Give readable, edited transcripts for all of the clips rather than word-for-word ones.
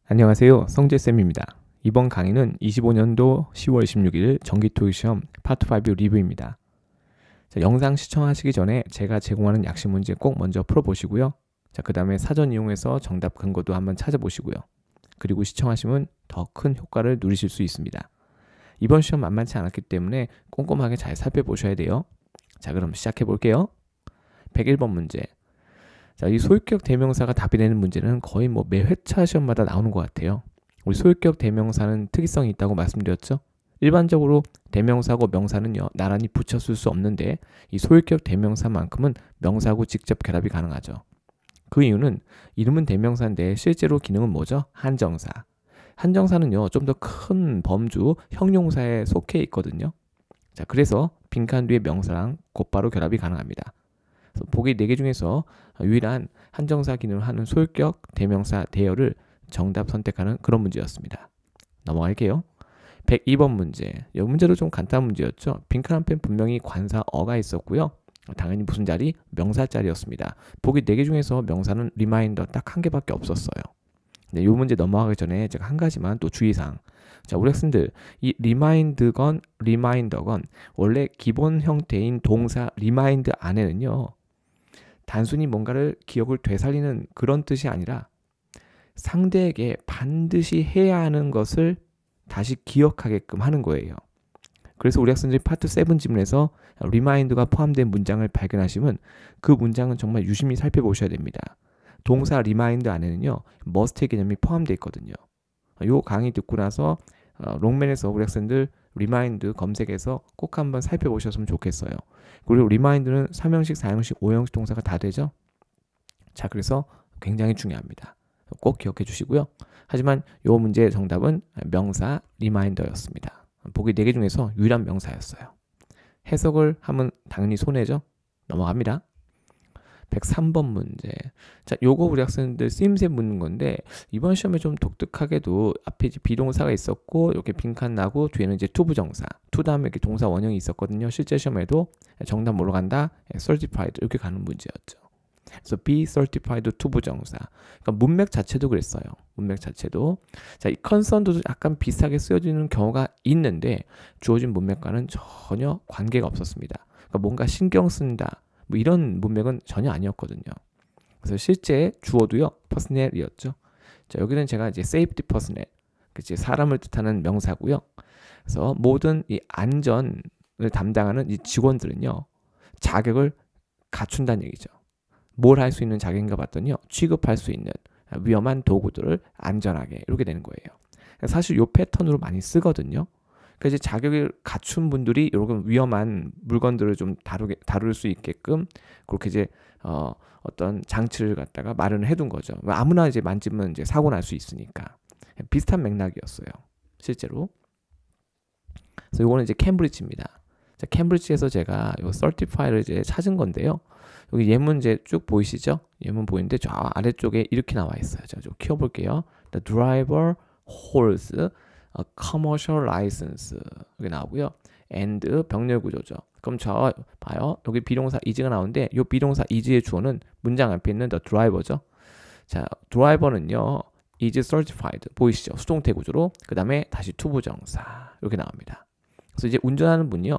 안녕하세요. 성재쌤입니다. 이번 강의는 25년도 10월 26일 정기토익 시험 파트 5 리뷰입니다. 자, 영상 시청하시기 전에 제가 제공하는 약식 문제 꼭 먼저 풀어보시고요. 자, 그 다음에 사전 이용해서 정답 근거도 한번 찾아보시고요. 그리고 시청하시면 더 큰 효과를 누리실 수 있습니다. 이번 시험 만만치 않았기 때문에 꼼꼼하게 잘 살펴보셔야 돼요. 자, 그럼 시작해 볼게요. 101번 문제. 자, 이 소유격 대명사가 답이 되는 문제는 거의 매 회차 시험마다 나오는 것 같아요. 우리 소유격 대명사는 특이성이 있다고 말씀드렸죠. 일반적으로 대명사고 명사는요, 나란히 붙여 쓸 수 없는데 이 소유격 대명사만큼은 명사하고 직접 결합이 가능하죠. 그 이유는 이름은 대명사인데 실제로 기능은 뭐죠? 한정사. 한정사는요, 좀 더 큰 범주, 형용사에 속해 있거든요. 자, 그래서 빈칸 뒤에 명사랑 곧바로 결합이 가능합니다. 보기 4개 중에서 유일한 한정사 기능을 하는 소유격 대명사 대여를 정답 선택하는 그런 문제였습니다. 넘어갈게요. 102번 문제. 이 문제도 좀 간단한 문제였죠. 빈칸 앞에 분명히 관사 어가 있었고요. 당연히 무슨 자리? 명사 자리였습니다. 보기 4개 중에서 명사는 리마인더 딱 한 개밖에 없었어요. 이 문제 넘어가기 전에 제가 한 가지만 또 주의사항. 자, 우리 학생들 이 리마인드건 리마인더건 원래 기본 형태인 동사 리마인드 안에는요, 단순히 뭔가를 기억을 되살리는 그런 뜻이 아니라 상대에게 반드시 해야 하는 것을 다시 기억하게끔 하는 거예요. 그래서 우리 학생들이 파트 7 지문에서 리마인드가 포함된 문장을 발견하시면 그 문장은 정말 유심히 살펴보셔야 됩니다. 동사 리마인드 안에는요, must의 개념이 포함되어 있거든요. 이 강의 듣고 나서 롱맨에서 우리 학생들 리마인드 검색해서 꼭 한번 살펴보셨으면 좋겠어요. 그리고 리마인드는 3형식, 4형식, 5형식 동사가 다 되죠. 자, 그래서 굉장히 중요합니다. 꼭 기억해 주시고요. 하지만 이 문제의 정답은 명사 리마인더였습니다. 보기 4개 중에서 유일한 명사였어요. 해석을 하면 당연히 손해죠. 넘어갑니다. 103번 문제. 자, 요거 우리 학생들 쓰임새 묻는 건데 이번 시험에 좀 독특하게도 앞에 이제 비동사가 있었고 이렇게 빈칸 나고 뒤에는 이제 투부정사, 투 다음에 이렇게 동사 원형이 있었거든요. 실제 시험에도 정답 뭐로 간다? certified 이렇게 가는 문제였죠. 그래서 be certified 투부정사. 그러니까 문맥 자체도 그랬어요. 문맥 자체도. 자, 이 concerned도 약간 비슷하게 쓰여지는 경우가 있는데 주어진 문맥과는 전혀 관계가 없었습니다. 그러니까 뭔가 신경 쓴다. 이런 문맥은 전혀 아니었거든요. 그래서 실제 주어도요, personnel이었죠. 자, 여기는 제가 이제 safety personnel, 그치, 사람을 뜻하는 명사고요. 그래서 모든 이 안전을 담당하는 이 직원들은요, 자격을 갖춘다는 얘기죠. 뭘 할 수 있는 자격인가 봤더니요, 취급할 수 있는 위험한 도구들을 안전하게 이렇게 되는 거예요. 사실 이 패턴으로 많이 쓰거든요. 그래서 이제 자격을 갖춘 분들이 이런 위험한 물건들을 좀 다룰 수 있게끔 그렇게 이제 어떤 장치를 갖다가 마련을 해둔 거죠. 아무나 이제 만지면 이제 사고 날 수 있으니까. 비슷한 맥락이었어요, 실제로. 그래서 이거는 이제 캠브리지입니다. 자, 캠브리지에서 제가 이 certify를 이제 찾은 건데요. 여기 예문 이제 쭉 보이시죠? 예문 보이는데 저 아래쪽에 이렇게 나와 있어요. 저 키워볼게요. The driver holds a commercial license 이렇게 나오고요. and 병렬 구조죠. 그럼 저 봐요. 여기 비동사 is가 나오는데 이 비동사 is의 주어는 문장 앞에 있는 the driver죠. 자, driver는요, is certified 보이시죠? 수동태 구조로. 그 다음에 다시 투부정사 이렇게 나옵니다. 그래서 이제 운전하는 분이요,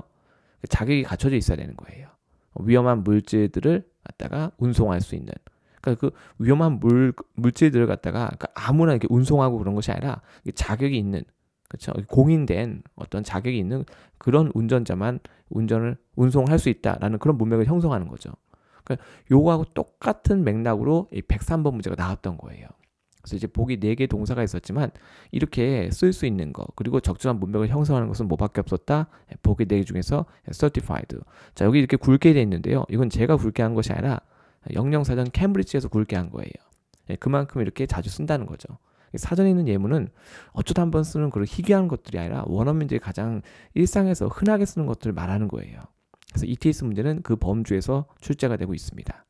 자격이 갖춰져 있어야 되는 거예요. 위험한 물질들을 갖다가 운송할 수 있는. 그러니까 그 위험한 물질들을 갖다가 그러니까 아무나 이렇게 운송하고 그런 것이 아니라 자격이 있는, 그렇죠, 공인된 어떤 자격이 있는 그런 운전자만 운송할 수 있다라는 그런 문맥을 형성하는 거죠. 그러니까 요거하고 똑같은 맥락으로 이 103번 문제가 나왔던 거예요. 그래서 이제 보기 4개 동사가 있었지만 이렇게 쓸 수 있는 거, 그리고 적절한 문맥을 형성하는 것은 뭐밖에 없었다? 보기 4개 중에서 certified. 자, 여기 이렇게 굵게 되어 있는데요. 이건 제가 굵게 한 것이 아니라 영영사전 캠브리지에서 굵게 한 거예요. 그만큼 이렇게 자주 쓴다는 거죠. 사전에 있는 예문은 어쩌다 한번 쓰는 그런 희귀한 것들이 아니라 원어민들이 가장 일상에서 흔하게 쓰는 것들을 말하는 거예요. 그래서 ETS 문제는 그 범주에서 출제가 되고 있습니다.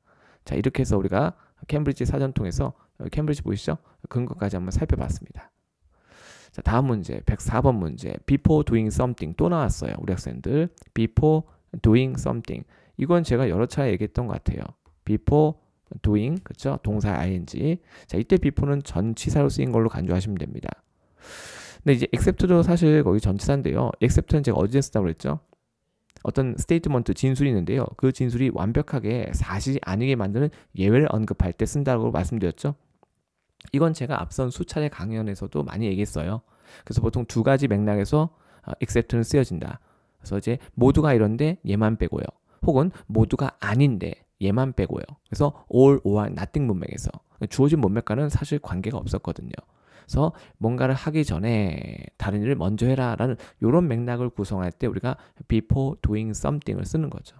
자, 이렇게 해서 우리가 캠브리지 사전 통해서 캠브리지 보이시죠? 근거까지 한번 살펴봤습니다. 자, 다음 문제 104번 문제. before doing something 또 나왔어요. 우리 학생들 before doing something. 이건 제가 여러 차례 얘기했던 것 같아요. before doing, 그쵸? 동사 ing. 자, 이때 before는 전치사로 쓰인 걸로 간주하시면 됩니다. 근데 이제 except도 사실 거기 전치사인데요. except는 제가 어디에 쓰다고 그랬죠? 어떤 스테이트먼트, 진술이 있는데요. 그 진술이 완벽하게 사실이 아니게 만드는 예외를 언급할 때 쓴다고 말씀드렸죠. 이건 제가 앞선 수차례 강연에서도 많이 얘기했어요. 그래서 보통 두 가지 맥락에서 except는 쓰여진다. 그래서 이제 모두가 이런데 얘만 빼고요. 혹은 모두가 아닌데 얘만 빼고요. 그래서 all or nothing 문맥에서 주어진 문맥과는 사실 관계가 없었거든요. 그래서 뭔가를 하기 전에 다른 일을 먼저 해라 라는 이런 맥락을 구성할 때 우리가 before doing something을 쓰는 거죠.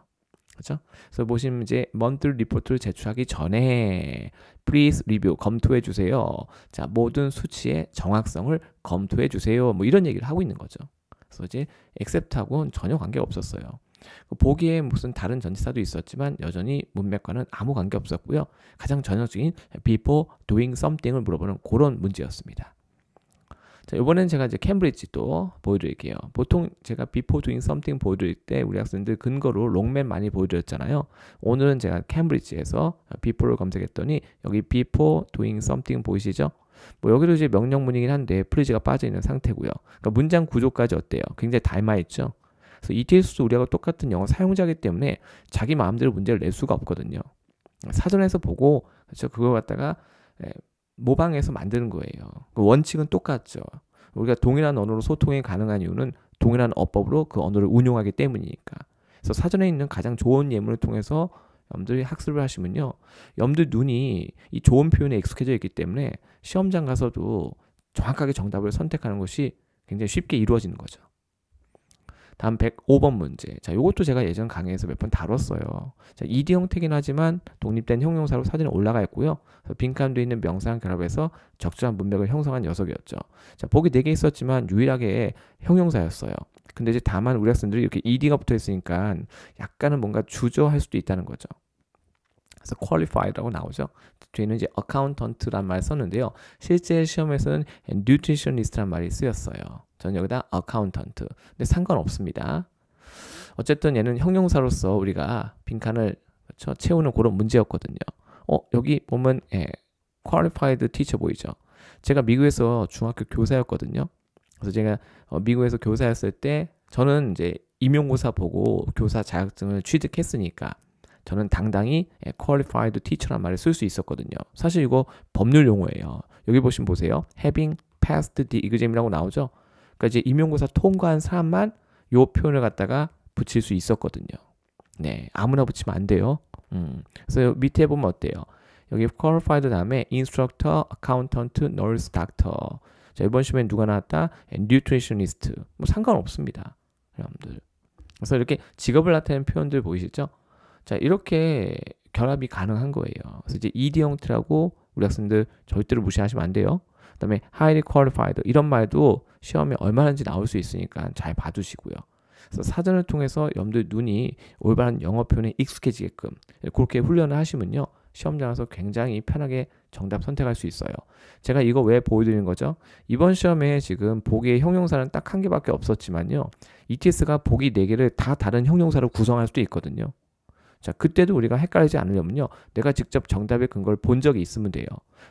그렇죠? 그래서 보시면 이제 monthly 리포트를 제출하기 전에 please review, 검토해 주세요. 자, 모든 수치의 정확성을 검토해 주세요. 뭐 이런 얘기를 하고 있는 거죠. 그래서 이제 accept하고는 전혀 관계가 없었어요. 보기에 무슨 다른 전치사도 있었지만 여전히 문맥과는 아무 관계 없었고요. 가장 전형적인 before doing something을 물어보는 그런 문제였습니다. 자, 이번엔 제가 이제 캠브리지 또 보여드릴게요. 보통 제가 before doing something 보여드릴 때 우리 학생들 근거로 롱맨 많이 보여드렸잖아요. 오늘은 제가 캠브리지에서 before를 검색했더니 여기 before doing something 보이시죠? 뭐 여기도 이제 명령문이긴 한데 프리즈가 빠져있는 상태고요. 그러니까 문장 구조까지 어때요? 굉장히 닮아있죠? 그래서 ETS도 우리하고 똑같은 영어 사용자이기 때문에 자기 마음대로 문제를 낼 수가 없거든요. 사전에서 보고 그렇죠? 그걸 갖다가 모방해서 만드는 거예요. 원칙은 똑같죠. 우리가 동일한 언어로 소통이 가능한 이유는 동일한 어법으로 그 언어를 운용하기 때문이니까. 그래서 사전에 있는 가장 좋은 예문을 통해서 여러분들이 학습을 하시면요. 여러분들 눈이 이 좋은 표현에 익숙해져 있기 때문에 시험장 가서도 정확하게 정답을 선택하는 것이 굉장히 쉽게 이루어지는 거죠. 다음 105번 문제. 자, 요것도 제가 예전 강의에서 몇 번 다뤘어요. 자, ED 형태긴 하지만 독립된 형용사로 사전에 올라가 있고요. 빈칸되어 있는 명사랑 결합해서 적절한 문맥을 형성한 녀석이었죠. 자, 보기 4개 있었지만 유일하게 형용사였어요. 근데 이제 다만 우리 학생들이 이렇게 ED가 붙어 있으니까 약간은 뭔가 주저할 수도 있다는 거죠. 그래서 qualified라고 나오죠. 뒤에는 이제 accountant란 말을 썼는데요. 실제 시험에서는 nutritionist란 말이 쓰였어요. 저는 여기다 accountant. 근데 상관없습니다. 어쨌든 얘는 형용사로서 우리가 빈칸을 그렇죠? 채우는 그런 문제였거든요. 여기 보면 qualified teacher 보이죠? 제가 미국에서 중학교 교사였거든요. 그래서 제가 미국에서 교사였을 때 저는 이제 임용고사 보고 교사 자격증을 취득했으니까 저는 당당히 qualified teacher란 말을 쓸 수 있었거든요. 사실 이거 법률 용어예요. 여기 보세요. having passed the exam이라고 나오죠. 그러니까 이제 임용고사 통과한 사람만 요 표현을 갖다가 붙일 수 있었거든요. 네, 아무나 붙이면 안 돼요. 그래서 밑에 보면 어때요? 여기 qualified 다음에 instructor, accountant, nurse, doctor. 자, 이번 시험에 누가 나왔다? nutritionist. 뭐 상관없습니다. 여러분들. 그래서 이렇게 직업을 나타내는 표현들 보이시죠? 자, 이렇게 결합이 가능한 거예요. 그래서 이제 ED 형태라고 우리 학생들 절대로 무시하시면 안 돼요. 그 다음에 highly qualified 이런 말도 시험에 얼마나인지 나올 수 있으니까 잘 봐두시고요. 그래서 사전을 통해서 여러분들 눈이 올바른 영어 표현에 익숙해지게끔 그렇게 훈련을 하시면요. 시험장 가서 굉장히 편하게 정답 선택할 수 있어요. 제가 이거 왜 보여드리는 거죠? 이번 시험에 지금 보기의 형용사는 딱 한 개밖에 없었지만요. ETS가 보기 4개를 다 다른 형용사로 구성할 수도 있거든요. 자, 그때도 우리가 헷갈리지 않으려면요. 내가 직접 정답의 근거를 본 적이 있으면 돼요.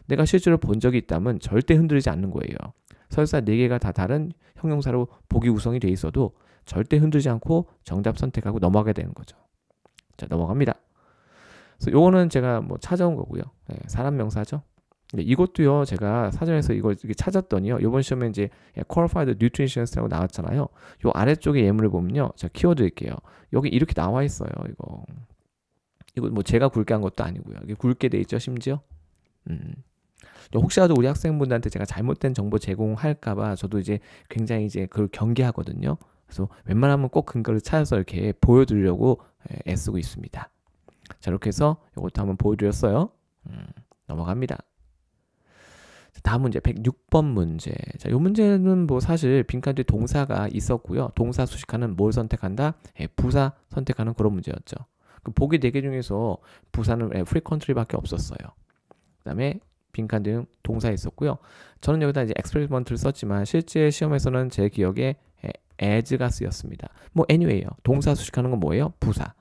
내가 실제로 본 적이 있다면 절대 흔들리지 않는 거예요. 설사 4개가 다 다른 형용사로 보기 구성이 돼 있어도 절대 흔들지 않고 정답 선택하고 넘어가게 되는 거죠. 자, 넘어갑니다. 그래서 요거는 제가 뭐 찾아온 거고요. 네, 사람 명사죠. 이것도요, 제가 사전에서 이걸 찾았더니요, 이번 시험에 이제 qualified nutritionist라고 나왔잖아요. 요 아래쪽에 예문을 보면요, 제가 키워드릴게요. 여기 이렇게 나와 있어요. 이거 뭐 제가 굵게 한 것도 아니고요. 이게 굵게 돼 있죠, 심지어. 혹시라도 우리 학생분들한테 제가 잘못된 정보 제공할까봐 저도 이제 굉장히 이제 그걸 경계하거든요. 그래서 웬만하면 꼭 근거를 찾아서 이렇게 보여드리려고 애쓰고 있습니다. 자, 이렇게 해서 이것도 한번 보여드렸어요. 넘어갑니다. 다음 문제 106번 문제. 자, 이 문제는 뭐 사실 빈칸 뒤에 동사가 있었고요. 동사 수식하는 뭘 선택한다? 부사 선택하는 그런 문제였죠. 그 보기 4개 중에서 부사는 frequently밖에 없었어요. 그 다음에 빈칸 뒤에 동사 있었고요. 저는 여기다 이제 experiment를 썼지만 실제 시험에서는 제 기억에 as가 쓰였습니다. 뭐 anyway요. 동사 수식하는 건 뭐예요? 부사.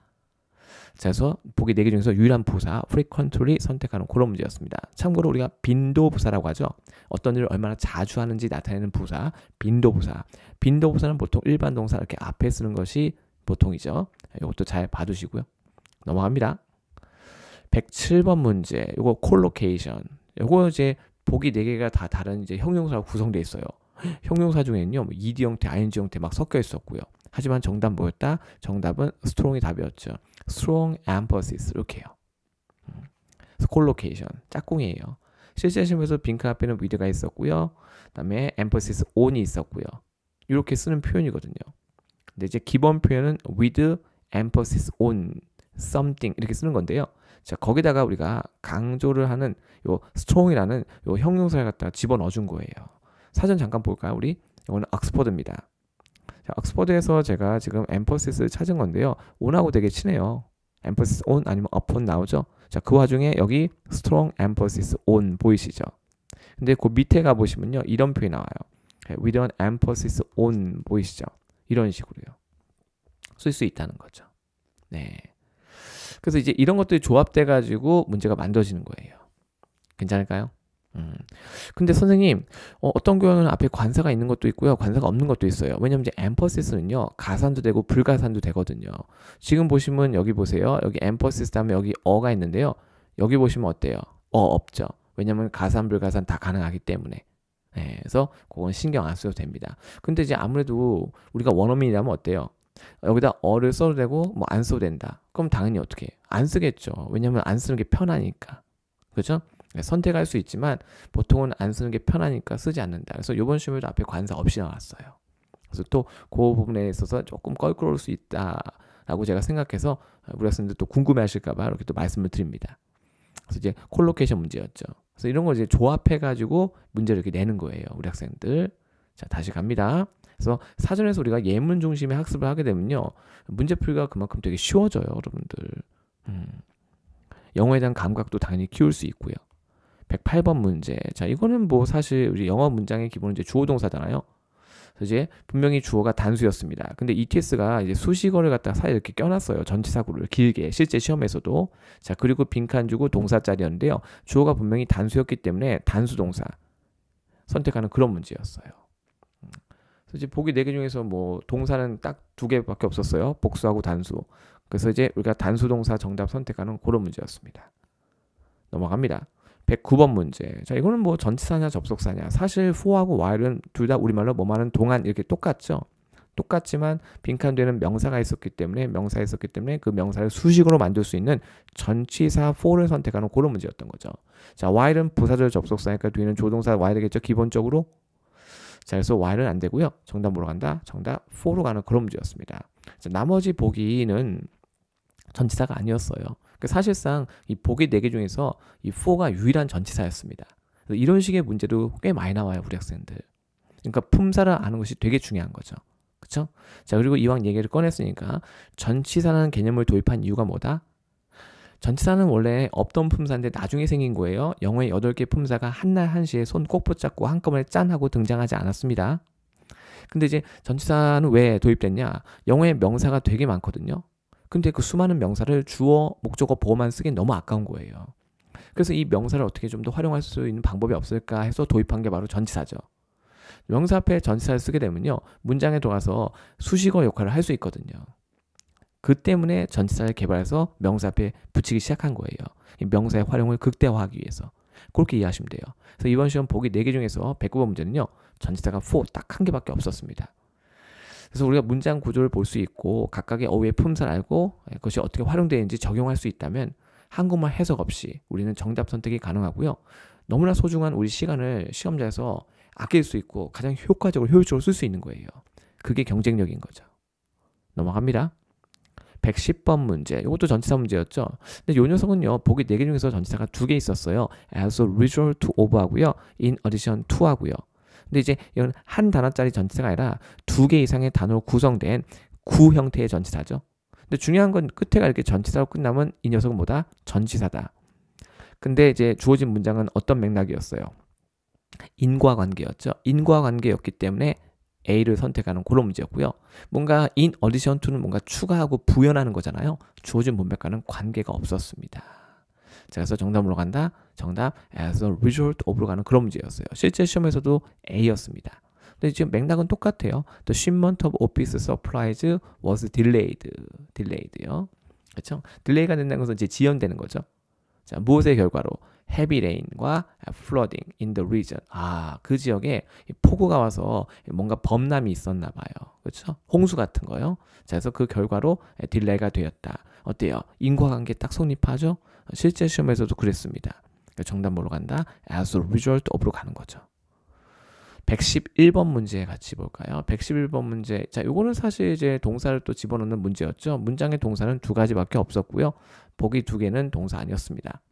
자, 그래서 보기 4개 중에서 유일한 부사 frequently 선택하는 그런 문제였습니다. 참고로 우리가 빈도부사라고 하죠. 어떤 일을 얼마나 자주 하는지 나타내는 부사, 빈도부사. 빈도부사는 보통 일반 동사 이렇게 앞에 쓰는 것이 보통이죠. 이것도 잘 봐두시고요. 넘어갑니다. 107번 문제. 이거 콜로케이션. 이거 이제 보기 4개가 다 다른 이제 형용사로 구성되어 있어요. 형용사 중에는요, 뭐 ed 형태, ing 형태 막 섞여 있었고요. 하지만 정답 뭐였다? 정답은 strong이 답이었죠. strong emphasis 이렇게요. 콜로케이션 짝꿍이에요. 실제 시험에서 빈칸 앞에는 with가 있었고요. 그다음에 emphasis on이 있었고요. 이렇게 쓰는 표현이거든요. 근데 이제 기본 표현은 with emphasis on something 이렇게 쓰는 건데요. 자, 거기다가 우리가 강조를 하는 요 strong이라는 요 형용사를 갖다가 집어넣어 준 거예요. 사전 잠깐 볼까요? 우리 이거는 옥스퍼드입니다. 자, 옥스퍼드에서 제가 지금 emphasis 찾은 건데요. on하고 되게 친해요. emphasis on 아니면 upon 나오죠. 자, 그 와중에 여기 strong emphasis on 보이시죠? 근데 그 밑에 가 보시면요, 이런 표현이 나와요. with an emphasis on 보이시죠? 이런 식으로요. 쓸 수 있다는 거죠. 네. 그래서 이제 이런 것들이 조합돼 가지고 문제가 만들어지는 거예요. 괜찮을까요? 근데 선생님, 어떤 경우는 앞에 관사가 있는 것도 있고요, 관사가 없는 것도 있어요. 왜냐면 이제 emphasis,는요 가산도 되고 불가산도 되거든요. 지금 보시면 여기 보세요. 여기 emphasis 다음에 여기 어가 있는데요. 여기 보시면 어때요? 없죠. 왜냐면 가산 불가산 다 가능하기 때문에. 네, 그래서 그건 신경 안 써도 됩니다. 근데 이제 아무래도 우리가 원어민이라면 어때요? 여기다 어를 써도 되고 뭐 안 써도 된다. 그럼 당연히 어떻게 안 쓰겠죠. 왜냐면 안 쓰는 게 편하니까. 그렇죠? 선택할 수 있지만 보통은 안 쓰는 게 편하니까 쓰지 않는다. 그래서 이번 시험에도 앞에 관사 없이 나왔어요. 그래서 또 그 부분에 있어서 조금 껄끄러울 수 있다라고 제가 생각해서 우리 학생들 또 궁금해하실까봐 이렇게 또 말씀을 드립니다. 그래서 이제 콜로케이션 문제였죠. 그래서 이런 걸 이제 조합해가지고 문제를 이렇게 내는 거예요, 우리 학생들. 자, 다시 갑니다. 그래서 사전에서 우리가 예문 중심의 학습을 하게 되면요, 문제풀이가 그만큼 되게 쉬워져요, 여러분들. 영어에 대한 감각도 당연히 키울 수 있고요. 108번 문제. 자, 이거는 뭐 사실 우리 영어 문장의 기본은 이제 주어 동사잖아요. 그래서 이제 분명히 주어가 단수였습니다. 근데 ETS가 이제 수식어를 갖다가 사이에 이렇게 껴놨어요. 전치사구를 길게. 실제 시험에서도. 자, 그리고 빈칸 주고 동사짜리였는데요. 주어가 분명히 단수였기 때문에 단수 동사 선택하는 그런 문제였어요. 그래서 이제 보기 4개 중에서 뭐 동사는 딱 2개밖에 없었어요. 복수하고 단수. 그래서 이제 우리가 단수 동사 정답 선택하는 그런 문제였습니다. 넘어갑니다. 109번 문제. 자, 이거는 뭐 전치사냐 접속사냐. 사실 for하고 while은 둘 다 우리말로 뭐하는 동안 이렇게 똑같죠. 똑같지만 빈칸 뒤에는 명사가 있었기 때문에 그 명사를 수식으로 만들 수 있는 전치사 for를 선택하는 그런 문제였던 거죠. 자, while은 부사절 접속사니까 뒤에는 조동사 while이겠죠, 기본적으로. 자, 그래서 while은 안 되고요. 정답 뭐로 간다? 정답 for로 가는 그런 문제였습니다. 자, 나머지 보기는 전치사가 아니었어요. 사실상 이 보기 4개 중에서 이 for가 유일한 전치사였습니다. 그래서 이런 식의 문제도 꽤 많이 나와요, 우리 학생들. 그러니까 품사를 아는 것이 되게 중요한 거죠. 그렇죠? 자, 그리고 이왕 얘기를 꺼냈으니까 전치사라는 개념을 도입한 이유가 뭐다? 전치사는 원래 없던 품사인데 나중에 생긴 거예요. 영어의 8개 품사가 한날 한시에 손 꼭 붙잡고 한꺼번에 짠 하고 등장하지 않았습니다. 근데 이제 전치사는 왜 도입됐냐? 영어의 명사가 되게 많거든요. 근데 그 수많은 명사를 주어, 목적어, 보어만 쓰기엔 너무 아까운 거예요. 그래서 이 명사를 어떻게 좀 더 활용할 수 있는 방법이 없을까 해서 도입한 게 바로 전치사죠. 명사 앞에 전치사를 쓰게 되면요, 문장에 들어가서 수식어 역할을 할 수 있거든요. 그 때문에 전치사를 개발해서 명사 앞에 붙이기 시작한 거예요. 이 명사의 활용을 극대화하기 위해서. 그렇게 이해하시면 돼요. 그래서 이번 시험 보기 4개 중에서 109번 문제는요, 전치사가 for 딱 1개밖에 없었습니다. 그래서 우리가 문장 구조를 볼 수 있고 각각의 어휘의 품사를 알고 그것이 어떻게 활용되는지 적용할 수 있다면 한국말 해석 없이 우리는 정답 선택이 가능하고요. 너무나 소중한 우리 시간을 시험장에서 아낄 수 있고 가장 효과적으로 효율적으로 쓸 수 있는 거예요. 그게 경쟁력인 거죠. 넘어갑니다. 110번 문제. 이것도 전치사 문제였죠. 근데 이 녀석은요, 보기 4개 중에서 전치사가 2개 있었어요. as a result of 하고요, in addition to 하고요. 근데 이제 이건 한 단어짜리 전치사가 아니라 2개 이상의 단어로 구성된 구 형태의 전치사죠. 근데 중요한 건 끝에가 이렇게 전치사로 끝나면 이 녀석은 뭐다? 전치사다. 근데 이제 주어진 문장은 어떤 맥락이었어요? 인과관계였죠. 인과관계였기 때문에 A를 선택하는 그런 문제였고요. 뭔가 in addition to는 뭔가 추가하고 부연하는 거잖아요. 주어진 문맥과는 관계가 없었습니다. 자, 그래서 정답으로 간다. 정답 as a result of로 가는 그런 문제였어요. 실제 시험에서도 A였습니다. 근데 지금 맥락은 똑같아요. The shipment of office supplies was delayed요. 그렇죠? 딜레이가 된다는 것은 이제 지연되는 거죠. 자, 무엇의 결과로? heavy rain과 flooding in the region. 그 지역에 폭우가 와서 뭔가 범람이 있었나 봐요. 그렇죠? 홍수 같은 거요. 자, 그래서 그 결과로 딜레이가 되었다. 어때요? 인과관계 딱 성립하죠? 실제 시험에서도 그랬습니다. 그러니까 정답 뭐로 간다? as a result of로 가는 거죠. 111번 문제 같이 볼까요? 111번 문제. 자, 요거는 사실 이제 동사를 또 집어넣는 문제였죠. 문장의 동사는 두 가지밖에 없었고요. 보기 두 개는 동사 아니었습니다.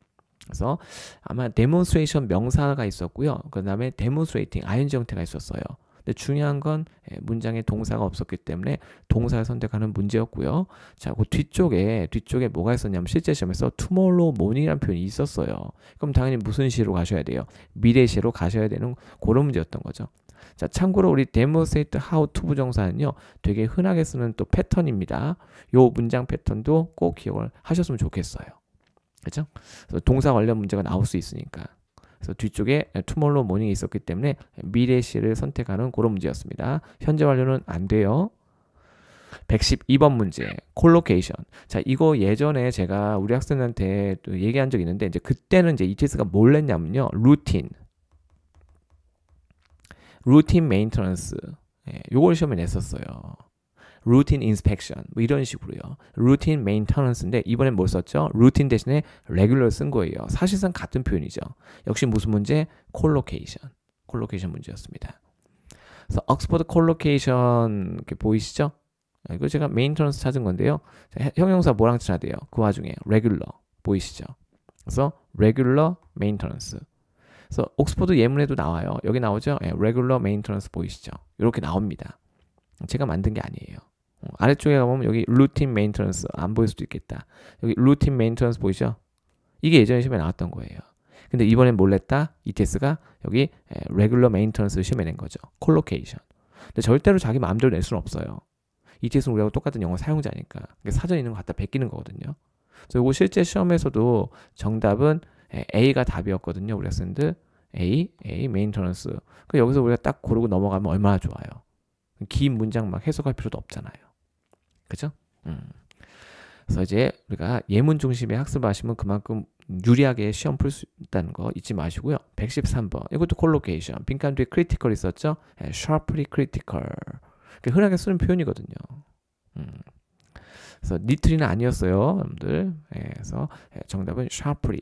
그래서 아마 demonstration 명사가 있었고요. 그 다음에 demonstrating ing 형태가 있었어요. 근데 중요한 건 문장에 동사가 없었기 때문에 동사를 선택하는 문제였고요. 자, 그 뒤쪽에 뭐가 있었냐면 실제 시험에서 tomorrow morning이라는 표현이 있었어요. 그럼 당연히 무슨 시로 가셔야 돼요? 미래 시로 가셔야 되는 그런 문제였던 거죠. 자, 참고로 우리 demonstrate how to 부정사는요, 되게 흔하게 쓰는 또 패턴입니다. 요 문장 패턴도 꼭 기억을 하셨으면 좋겠어요. 그렇죠? 그래서 동사 관련 문제가 나올 수 있으니까. 그래서 뒤쪽에 tomorrow morning이 있었기 때문에 미래 시를 선택하는 그런 문제였습니다. 현재 완료는 안 돼요. 112번 문제, 콜로케이션. 자, 이거 예전에 제가 우리 학생한테 또 얘기한 적이 있는데, 이제 그때는 이제 ETS가 뭘 했냐면요, 루틴 메인터넌스. 요걸 시험에 냈었어요. 루틴 인스펙션 뭐 이런 식으로요. 루틴 메인터넌스인데 이번엔 뭘 썼죠? 루틴 대신에 레귤러 쓴 거예요. 사실상 같은 표현이죠. 역시 무슨 문제? 콜로케이션 문제였습니다. 그래서 옥스퍼드 콜로케이션 이렇게 보이시죠? 이거 제가 메인터넌스 찾은 건데요. 형용사 뭐랑 찾아야 돼요? 그 와중에 레귤러 보이시죠? 그래서 레귤러 메인터넌스. 그래서 옥스퍼드 예문에도 나와요. 여기 나오죠? 레귤러 메인터넌스 보이시죠? 이렇게 나옵니다. 제가 만든 게 아니에요. 아래쪽에 가보면 여기 루틴 메인터넌스 안 보일 수도 있겠다. 여기 루틴 메인터넌스 보이죠? 이게 예전에 시험에 나왔던 거예요. 근데 이번엔 뭘 냈다? ETS가 여기 레귤러 메인터넌스를 시험에 낸 거죠. 콜로케이션. 근데 절대로 자기 마음대로 낼 수는 없어요. ETS는 우리하고 똑같은 영어 사용자니까. 사전에 있는 거 갖다 베끼는 거거든요. 그래서 이거 실제 시험에서도 정답은 A가 답이었거든요. 우리 학생들 A 메인터넌스. 여기서 우리가 딱 고르고 넘어가면 얼마나 좋아요. 긴 문장 막 해석할 필요도 없잖아요. 그죠? 그래서 이제 우리가 예문 중심의 학습을 하시면 그만큼 유리하게 시험 풀 수 있다는 거 잊지 마시고요. 113번. 이것도 콜로케이션. 빈칸 뒤에 critical 있었죠? sharply critical. 흔하게 쓰는 표현이거든요. 그래서 니트리는 아니었어요, 여러분들. 그래서 정답은 sharply.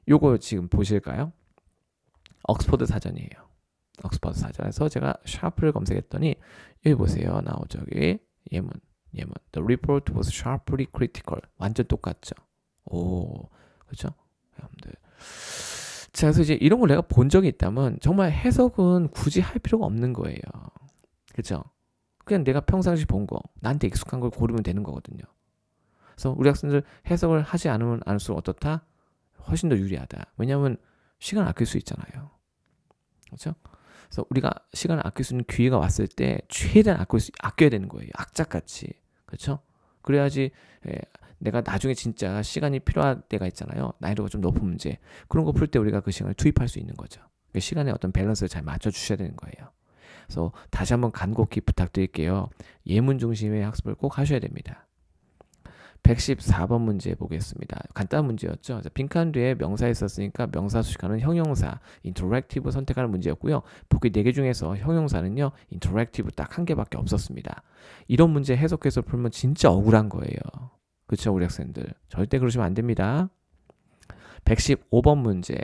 요거 지금 보실까요? 옥스퍼드 사전이에요. 옥스퍼드 사전에서 제가 sharp를 검색했더니 여기 보세요. 나오죠. 여기 예문. The report was sharply critical. 완전 똑같죠. 오, 그렇죠? 여러분들. 자, 그래서 이제 이런 걸 내가 본 적이 있다면 정말 해석은 굳이 할 필요가 없는 거예요. 그렇죠? 그냥 내가 평상시 본 거, 나한테 익숙한 걸 고르면 되는 거거든요. 그래서 우리 학생들 해석을 하지 않으면 않을수록 어떻다? 훨씬 더 유리하다. 왜냐하면 시간 아낄 수 있잖아요. 그렇죠? 그래서 우리가 시간을 아낄 수 있는 기회가 왔을 때 최대한 아껴야 되는 거예요. 악착같이. 그렇죠? 그래야지 내가 나중에 진짜 시간이 필요할 때가 있잖아요. 난이도가 좀 높은 문제. 그런 거 풀 때 우리가 그 시간을 투입할 수 있는 거죠. 그 시간의 어떤 밸런스를 잘 맞춰주셔야 되는 거예요. 그래서 다시 한번 간곡히 부탁드릴게요. 예문 중심의 학습을 꼭 하셔야 됩니다. 114번 문제 보겠습니다. 간단한 문제였죠. 빈칸 뒤에 명사 있었으니까 명사 수식하는 형용사, interactive 선택하는 문제였고요. 보기 4개 중에서 형용사는요, interactive 딱 한 개밖에 없었습니다. 이런 문제 해석해서 풀면 진짜 억울한 거예요. 그렇죠, 우리 학생들. 절대 그러시면 안 됩니다. 115번 문제,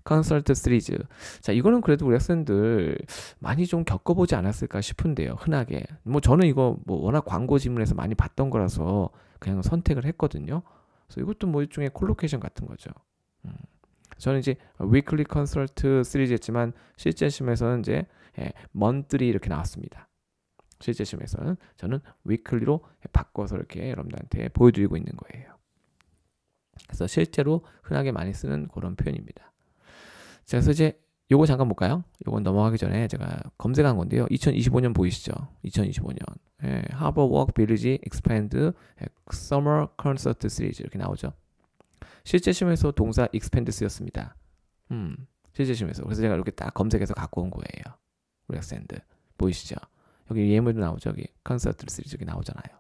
컨설트 시리즈. 자, 이거는 그래도 우리 학생들 많이 좀 겪어보지 않았을까 싶은데요. 흔하게. 뭐 저는 이거 뭐 워낙 광고 지문에서 많이 봤던 거라서 그냥 선택을 했거든요. 그래서 이것도 뭐 일종의 콜로케이션 같은 거죠. 저는 이제 위클리 컨설트 시리즈 했지만 실제 시험에서는 이제 monthly 이렇게 나왔습니다. 실제 시험에서는 저는 위클리로 바꿔서 이렇게 여러분들한테 보여드리고 있는 거예요. 그래서 실제로 흔하게 많이 쓰는 그런 표현입니다. 자, 그래서 이제 요거 잠깐 볼까요? 요건 넘어가기 전에 제가 검색한 건데요. 2025년 보이시죠? 2025년. 예, Harbor Walk Village Expand Summer Concert Series 이렇게 나오죠. 실제 시험에서 동사 expand 쓰였습니다. 실제 시험에서. 그래서 제가 이렇게 딱 검색해서 갖고 온 거예요. 우리 학생들. 보이시죠? 여기 예문도 나오죠. 여기 콘서트 시리즈 여기 나오잖아요.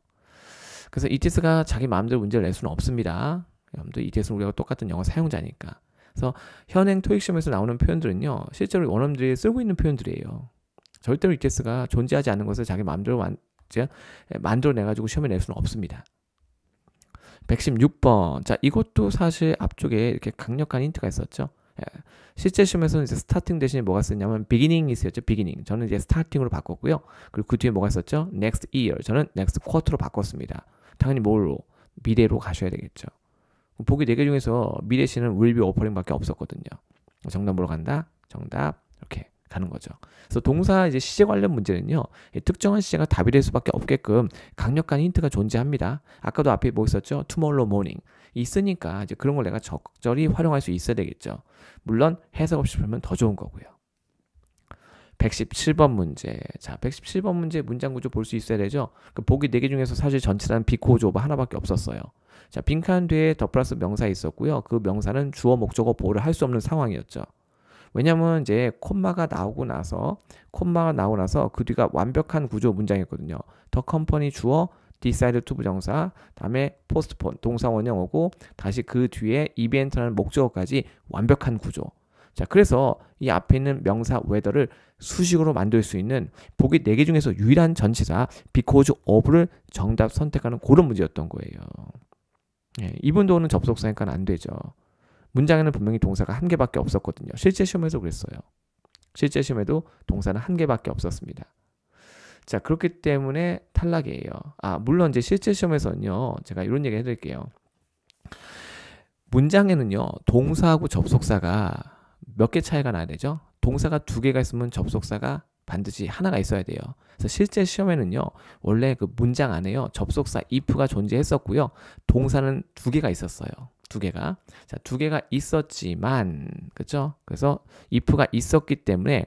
그래서 ETS가 자기 마음대로 문제를 낼 수는 없습니다. 여러분들 ETS는 우리가 똑같은 영어 사용자니까. 그래서 현행 토익 시험에서 나오는 표현들은요. 실제로 원어민들이 쓰고 있는 표현들이에요. 절대로 ETS가 존재하지 않는 것을 자기 마음대로 만들어내가지고 시험에 낼 수는 없습니다. 116번. 자, 이것도 사실 앞쪽에 이렇게 강력한 힌트가 있었죠. 실제 시험에서는 이제 스타팅 대신에 뭐가 쓰냐면 beginning이 쓰였죠. beginning. 저는 이제 starting으로 바꿨고요. 그리고 그 뒤에 뭐가 있었죠? next year. 저는 next quarter로 바꿨습니다. 당연히 뭘로? 미래로 가셔야 되겠죠. 보기 4개 중에서 미래 시는 will be offering 밖에 없었거든요. 정답으로 간다. 정답. 이렇게 가는 거죠. 그래서 동사 이제 시제 관련 문제는요. 특정한 시제가 답이 될 수밖에 없게끔 강력한 힌트가 존재합니다. 아까도 앞에 뭐 있었죠? tomorrow morning. 있으니까 이제 그런 걸 내가 적절히 활용할 수 있어야 되겠죠. 물론 해석 없이 풀면 더 좋은 거고요. 117번 문제. 자, 117번 문제 문장 구조 볼 수 있어야 되죠. 그 보기 4개 중에서 사실 전치사는 because of 하나밖에 없었어요. 자, 빈칸 뒤에 더 플러스 명사 있었고요. 그 명사는 주어 목적어 보호를 할 수 없는 상황이었죠. 왜냐면 이제 콤마가 나오고 나서 그 뒤가 완벽한 구조 문장이었거든요. 더 컴퍼니 주어, decide to 부정사, 다음에 postpone 동사 원형어고 다시 그 뒤에 이벤트라는 목적어까지 완벽한 구조. 자, 그래서 이 앞에 있는 명사 whether를 수식으로 만들 수 있는 보기 4개 중에서 유일한 전치사 because of를 정답 선택하는 그런 문제였던 거예요. 예, 이분도는 접속사니까 안 되죠. 문장에는 분명히 동사가 1개밖에 없었거든요. 실제 시험에도 그랬어요. 실제 시험에도 동사는 1개밖에 없었습니다. 자, 그렇기 때문에 탈락이에요. 아, 물론 이제 실제 시험에서는요. 제가 이런 얘기 해드릴게요. 문장에는요. 동사하고 접속사가 몇 개 차이가 나야 되죠? 동사가 2개가 있으면 접속사가 반드시 하나가 있어야 돼요. 그래서 실제 시험에는요. 원래 그 문장 안에요. 접속사 if가 존재했었고요. 동사는 2개가 있었어요. 2개가. 자, 2개가 있었지만, 그죠? 그래서 if가 있었기 때문에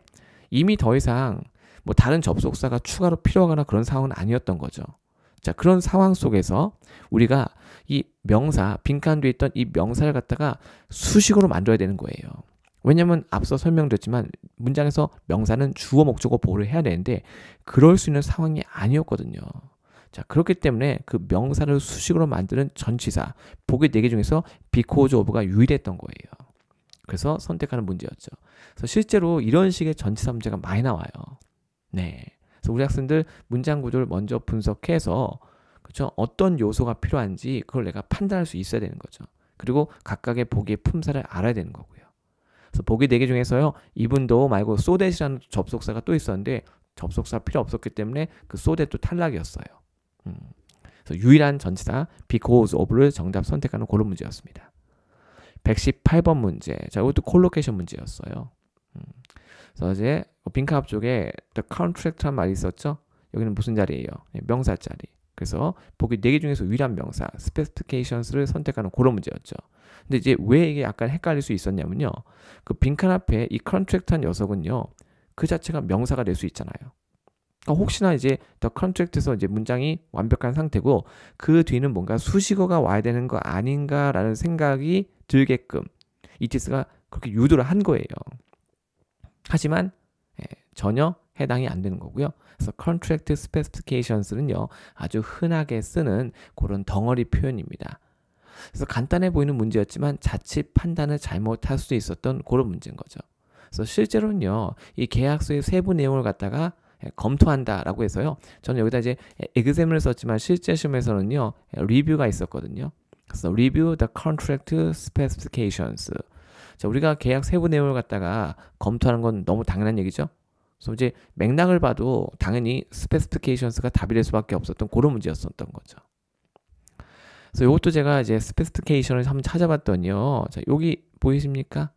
이미 더 이상 뭐 다른 접속사가 추가로 필요하거나 그런 상황은 아니었던 거죠. 자, 그런 상황 속에서 우리가 이 명사, 빈칸 뒤에 있던 이 명사를 갖다가 수식으로 만들어야 되는 거예요. 왜냐면 앞서 설명드렸지만 문장에서 명사는 주어 목적어 보호를 해야 되는데 그럴 수 있는 상황이 아니었거든요. 자, 그렇기 때문에 그 명사를 수식으로 만드는 전치사 보기 4개 중에서 because of가 유일했던 거예요. 그래서 선택하는 문제였죠. 그래서 실제로 이런 식의 전치사 문제가 많이 나와요. 네. 그래서 우리 학생들 문장 구조를 먼저 분석해서 그렇죠? 어떤 요소가 필요한지 그걸 내가 판단할 수 있어야 되는 거죠. 그리고 각각의 보기의 품사를 알아야 되는 거고요. 그래서 보기 4개 중에서요. 이분도 말고 so that이라는 접속사가 또 있었는데 접속사 필요 없었기 때문에 그 so that도 탈락이었어요. 그래서 유일한 전치사 because of를 정답 선택하는 그런 문제였습니다. 118번 문제. 자, 이것도 콜로케이션 문제였어요. 그래서 이제 빈칸 앞쪽에 the contract란 말이 있었죠. 여기는 무슨 자리예요? 명사 자리. 그래서 보기 4개 중에서 유일한 명사 specifications를 선택하는 그런 문제였죠. 근데 이제 왜 이게 약간 헷갈릴 수 있었냐면요. 그 빈칸 앞에 이 contract한 녀석은요. 그 자체가 명사가 될 수 있잖아요. 그러니까 혹시나 이제 the contract에서 이제 문장이 완벽한 상태고 그 뒤는 뭔가 수식어가 와야 되는 거 아닌가라는 생각이 들게끔 ETS가 그렇게 유도를 한 거예요. 하지만 전혀 해당이 안 되는 거고요. 그래서 contract specifications는요. 아주 흔하게 쓰는 그런 덩어리 표현입니다. 그래서 간단해 보이는 문제였지만 자칫 판단을 잘못할 수도 있었던 그런 문제인 거죠. 그래서 실제로는요. 이 계약서의 세부 내용을 갖다가 검토한다라고 해서요. 저는 여기다 이제 exam을 썼지만 실제 시험에서는요. 리뷰가 있었거든요. 그래서 review the contract specifications. 자, 우리가 계약 세부 내용을 갖다가 검토하는 건 너무 당연한 얘기죠. 그래서 이제 맥락을 봐도 당연히 specifications가 답이 될 수밖에 없었던 그런 문제였었던 거죠. 그래서 이것도 제가 이제 specification을 한번 찾아봤더니요. 자, 여기 보이십니까?